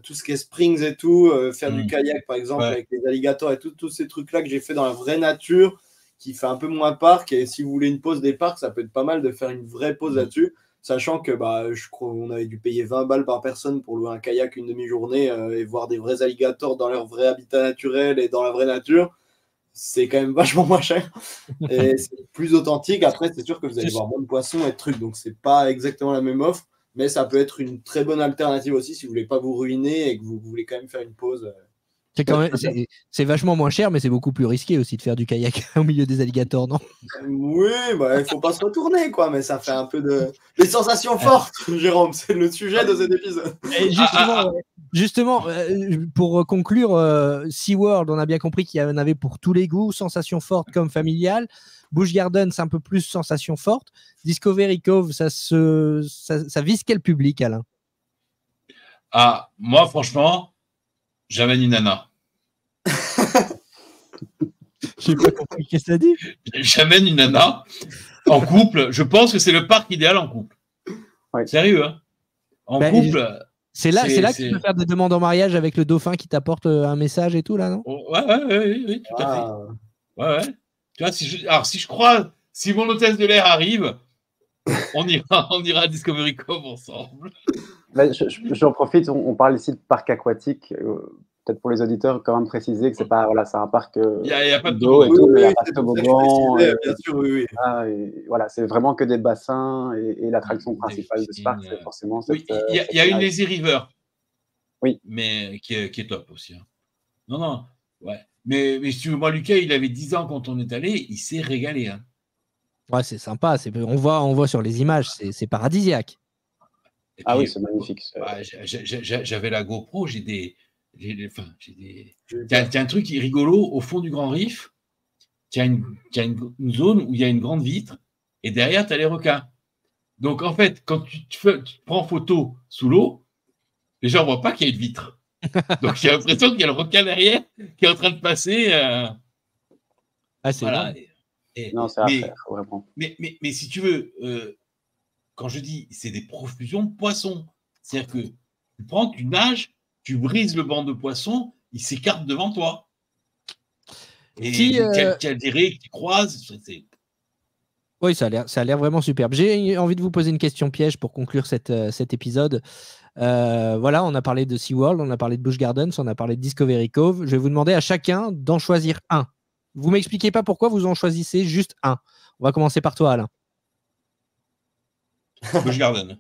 tout ce qui est Springs et tout, faire du kayak par exemple avec les alligators et tous ces trucs-là que j'ai fait dans la vraie nature, qui fait un peu moins parc. Et si vous voulez une pause des parcs, ça peut être pas mal de faire une vraie pause là-dessus, sachant que je crois qu'on avait dû payer 20 balles par personne pour louer un kayak une demi-journée et voir des vrais alligators dans leur vrai habitat naturel et dans la vraie nature. C'est quand même vachement moins cher et c'est plus authentique. Après, c'est sûr que vous allez voir moins de poissons et de trucs, donc c'est pas exactement la même offre, mais ça peut être une très bonne alternative aussi si vous voulez pas vous ruiner et que vous voulez quand même faire une pause. C'est vachement moins cher, mais c'est beaucoup plus risqué aussi de faire du kayak au milieu des alligators, non? Oui, il faut pas se retourner, quoi, mais ça fait un peu des sensations fortes, Jérôme, c'est le sujet de cet épisode. Et justement, pour conclure, SeaWorld, on a bien compris qu'il y en avait pour tous les goûts, sensations fortes comme familiales. Busch Gardens, c'est un peu plus sensations fortes. Discovery Cove, ça vise quel public, Alain? Moi, franchement, j'amène une nana. J'ai pas compris. Qu'est-ce que ça dit? J'amène une nana en couple. Je pense que c'est le parc idéal en couple. Ouais. Sérieux, hein? En couple. C'est là que tu peux faire des demandes en mariage avec le dauphin qui t'apporte un message et tout, là, non? Oui, tout à fait. Ouais. Tu vois, si mon hôtesse de l'air arrive, on ira à Discovery Cove ensemble. J'en profite, on parle ici de parc aquatique. Peut-être pour les auditeurs, quand même préciser que c'est pas, voilà, c'est un parc y a pas d'eau et tout, mais il n'y a pas de toboggan. Bien sûr, oui. Voilà, c'est vraiment que des bassins et l'attraction principale de ce parc, c'est forcément cette. Oui, il y a une Lazy River. Oui. Mais qui est top aussi. Hein. Non, ouais. Mais si tu veux, moi, Lucas, il avait 10 ans quand on est allé, il s'est régalé. Hein. Ouais, c'est sympa. On voit sur les images, c'est paradisiaque. Puis, oui, c'est magnifique. J'avais la GoPro, T'as un truc qui est rigolo au fond du Grand Riff. T'as une zone où il y a une grande vitre et derrière, tu as les requins. Donc, en fait, quand tu prends photo sous l'eau, les gens ne voient pas qu'il y a une vitre. Donc, j'ai l'impression qu'il y a le requin derrière qui est en train de passer. C'est voilà. Non, c'est à faire, vraiment. Mais si tu veux, quand je dis c'est des profusions de poissons, c'est-à-dire que tu nages, tu brises le banc de poissons, il s'écarte devant toi. Et tu as des raies qui croisent. Oui, ça a l'air vraiment superbe. J'ai envie de vous poser une question piège pour conclure cet épisode. Voilà, on a parlé de SeaWorld, on a parlé de Busch Gardens, on a parlé de Discovery Cove. Je vais vous demander à chacun d'en choisir un. Vous ne m'expliquez pas pourquoi vous en choisissez juste un. On va commencer par toi, Alain. Busch Gardens.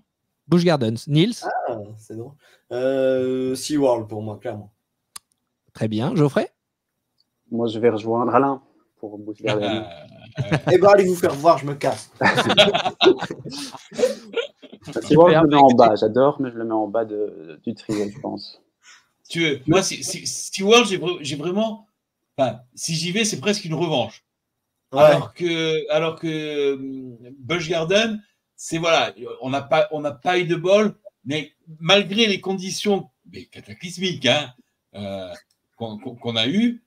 Busch Gardens. Niels? Ah, c'est drôle. SeaWorld pour moi, clairement. Très bien. Geoffrey? Moi, je vais rejoindre Alain pour Busch Gardens. Eh bien, allez vous faire voir, je me casse. SeaWorld, je le mets en bas. J'adore, mais je le mets en bas du trio, je pense. Tu veux, moi, SeaWorld, j'ai vraiment... Enfin, si j'y vais, c'est presque une revanche. Ouais. Alors que Busch Gardens, c'est voilà, on n'a pas eu de bol, mais malgré les conditions cataclysmiques qu'on a eues,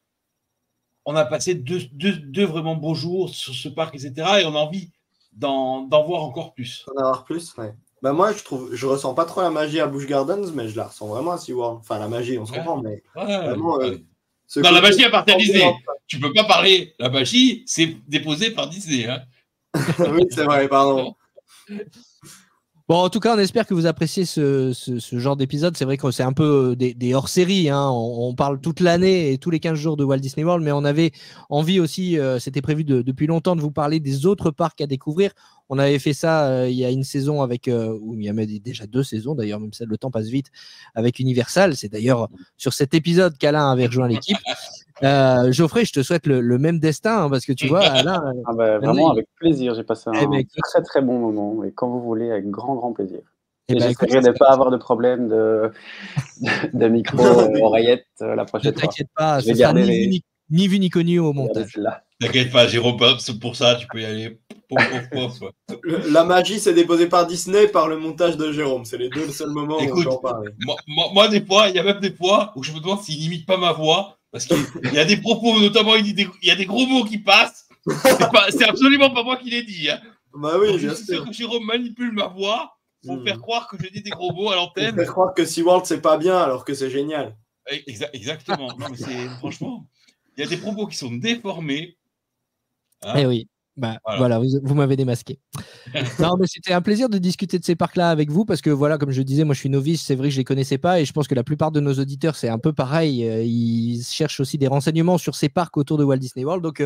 on a passé deux vraiment beaux jours sur ce parc, etc. Et on a envie d'en voir encore plus. D'en avoir plus, ouais. Bah moi, je ressens pas trop la magie à Busch Gardens, mais je la ressens vraiment à SeaWorld. Enfin, la magie, on se comprend, mais vraiment... non, la magie appartient à Disney. Tu peux pas parler. La magie, c'est déposé par Disney. Hein. Oui, c'est vrai, pardon. Bon, en tout cas, on espère que vous appréciez ce genre d'épisode. C'est vrai que c'est un peu des hors-séries. Hein. On parle toute l'année et tous les 15 jours de Walt Disney World, mais on avait envie aussi, c'était prévu depuis longtemps, de vous parler des autres parcs à découvrir. On avait fait ça il y a une saison ou il y a déjà 2 saisons, d'ailleurs, même ça, le temps passe vite, avec Universal. C'est d'ailleurs sur cet épisode qu'Alain avait rejoint l'équipe. Geoffrey, je te souhaite le même destin, hein, parce que tu vois, Alain... vraiment, avec plaisir. J'ai passé un très très bon moment, et quand vous voulez, avec grand plaisir. Et j'essaierai de ne pas avoir de problème de micro, oreillette la prochaine fois. Ne t'inquiète pas, ce sera ni vu ni connu au montage. T'inquiète pas, Jérôme, c'est pour ça, tu peux y aller. Pof. La magie, c'est déposé par Disney, par le montage de Jérôme. C'est les deux seuls moments où on peut en parler. Moi, des fois, il y a même des fois où je me demande s'il n'imite pas ma voix, parce qu'il y a des propos, notamment, il y a des gros mots qui passent. C'est absolument pas moi qui les dis. Hein. Bah oui, bien sûr. Que Jérôme manipule ma voix pour faire croire que je dis des gros mots à l'antenne. Pour faire croire que SeaWorld, c'est pas bien, alors que c'est génial. Exactement. Non, mais franchement, il y a des propos qui sont déformés. Hein. Eh oui. Voilà, vous m'avez démasqué. Non, mais c'était un plaisir de discuter de ces parcs-là avec vous, parce que voilà, comme je disais, moi je suis novice, c'est vrai que je les connaissais pas, et je pense que la plupart de nos auditeurs, c'est un peu pareil. Ils cherchent aussi des renseignements sur ces parcs autour de Walt Disney World. Donc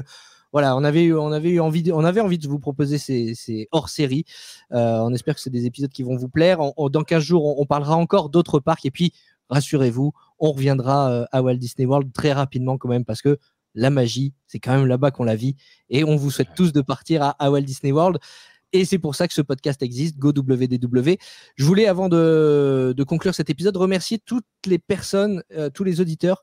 voilà, on avait envie de vous proposer ces hors-séries. On espère que c'est des épisodes qui vont vous plaire. Dans 15 jours, on parlera encore d'autres parcs, et puis rassurez-vous, on reviendra à Walt Disney World très rapidement quand même, parce que la magie, c'est quand même là-bas qu'on la vit, et on vous souhaite tous de partir à Walt Disney World, et c'est pour ça que ce podcast existe, GoWDW. Je voulais, avant de conclure cet épisode, remercier toutes les personnes, tous les auditeurs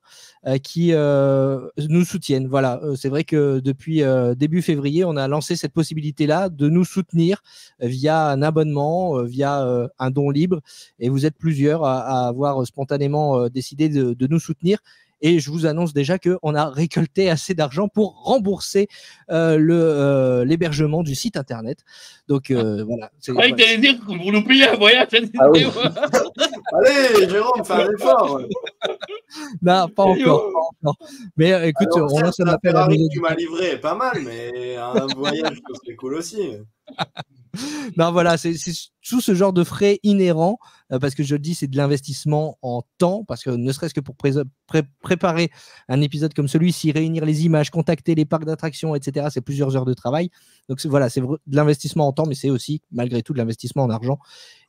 qui nous soutiennent. Voilà, c'est vrai que depuis début février, on a lancé cette possibilité-là de nous soutenir via un abonnement, via un don libre, et vous êtes plusieurs à avoir spontanément décidé de nous soutenir. Et je vous annonce déjà qu'on a récolté assez d'argent pour rembourser l'hébergement du site internet. Donc voilà. C'est vrai que t'allais dire que vous nous payez un voyage. Allez, Jérôme, fais un effort. Non, pas encore. Mais écoute, alors, on lance un appel à nous. Tu m'as livré pas mal, mais un voyage, c'est cool aussi. Non, voilà, c'est tout ce genre de frais inhérents, parce que je le dis, c'est de l'investissement en temps, parce que ne serait-ce que pour préparer un épisode comme celui-ci, réunir les images, contacter les parcs d'attractions, etc., c'est plusieurs heures de travail. Donc voilà, c'est de l'investissement en temps, mais c'est aussi, malgré tout, de l'investissement en argent.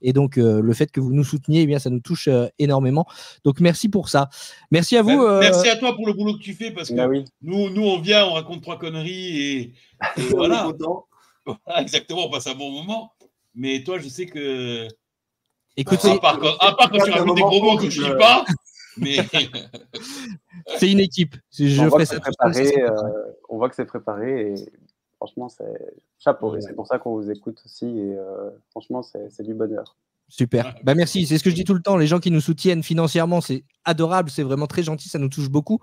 Et donc, le fait que vous nous souteniez, eh bien, ça nous touche énormément. Donc, merci pour ça. Merci à vous. Merci à toi pour le boulot que tu fais, parce que nous, on vient, on raconte 3 conneries et voilà. Voilà, exactement, on passe un bon moment. Mais toi, je sais que. Écoute, à part quand tu racontes des gros mots que je ne dis pas. Mais... c'est une équipe. On voit que c'est préparé et franchement, c'est chapeau. Et c'est pour ça qu'on vous écoute aussi. Et franchement, c'est du bonheur. Super. Bah merci. C'est ce que je dis tout le temps. Les gens qui nous soutiennent financièrement, c'est adorable. C'est vraiment très gentil. Ça nous touche beaucoup.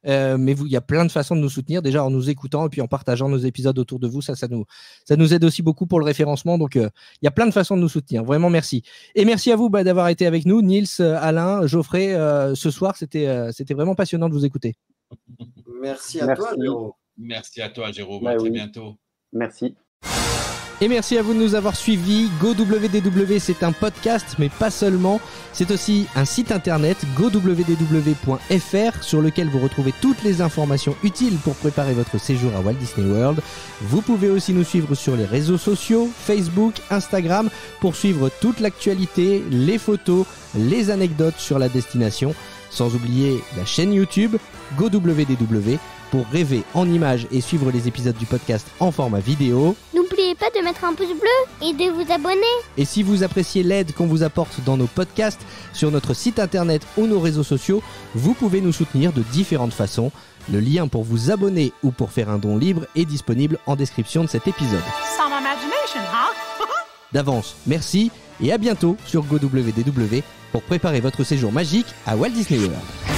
Mais il y a plein de façons de nous soutenir, déjà en nous écoutant et puis en partageant nos épisodes autour de vous. Ça nous aide aussi beaucoup pour le référencement. Donc, il y a plein de façons de nous soutenir. Vraiment, merci. Et merci à vous d'avoir été avec nous, Nils, Alain, Geoffrey. Ce soir, c'était vraiment passionnant de vous écouter. Merci à toi, Jérôme. Merci à toi, Jérôme. À très bientôt. Merci. Et merci à vous de nous avoir suivis. GoWDW, c'est un podcast, mais pas seulement. C'est aussi un site internet, gowdw.fr, sur lequel vous retrouvez toutes les informations utiles pour préparer votre séjour à Walt Disney World. Vous pouvez aussi nous suivre sur les réseaux sociaux, Facebook, Instagram, pour suivre toute l'actualité, les photos, les anecdotes sur la destination. Sans oublier la chaîne YouTube, GoWDW, pour rêver en images et suivre les épisodes du podcast en format vidéo. N'oubliez pas de mettre un pouce bleu et de vous abonner. Et si vous appréciez l'aide qu'on vous apporte dans nos podcasts, sur notre site internet ou nos réseaux sociaux, vous pouvez nous soutenir de différentes façons. Le lien pour vous abonner ou pour faire un don libre est disponible en description de cet épisode. Some imagination, huh? D'avance, merci et à bientôt sur GoWDW pour préparer votre séjour magique à Walt Disney World.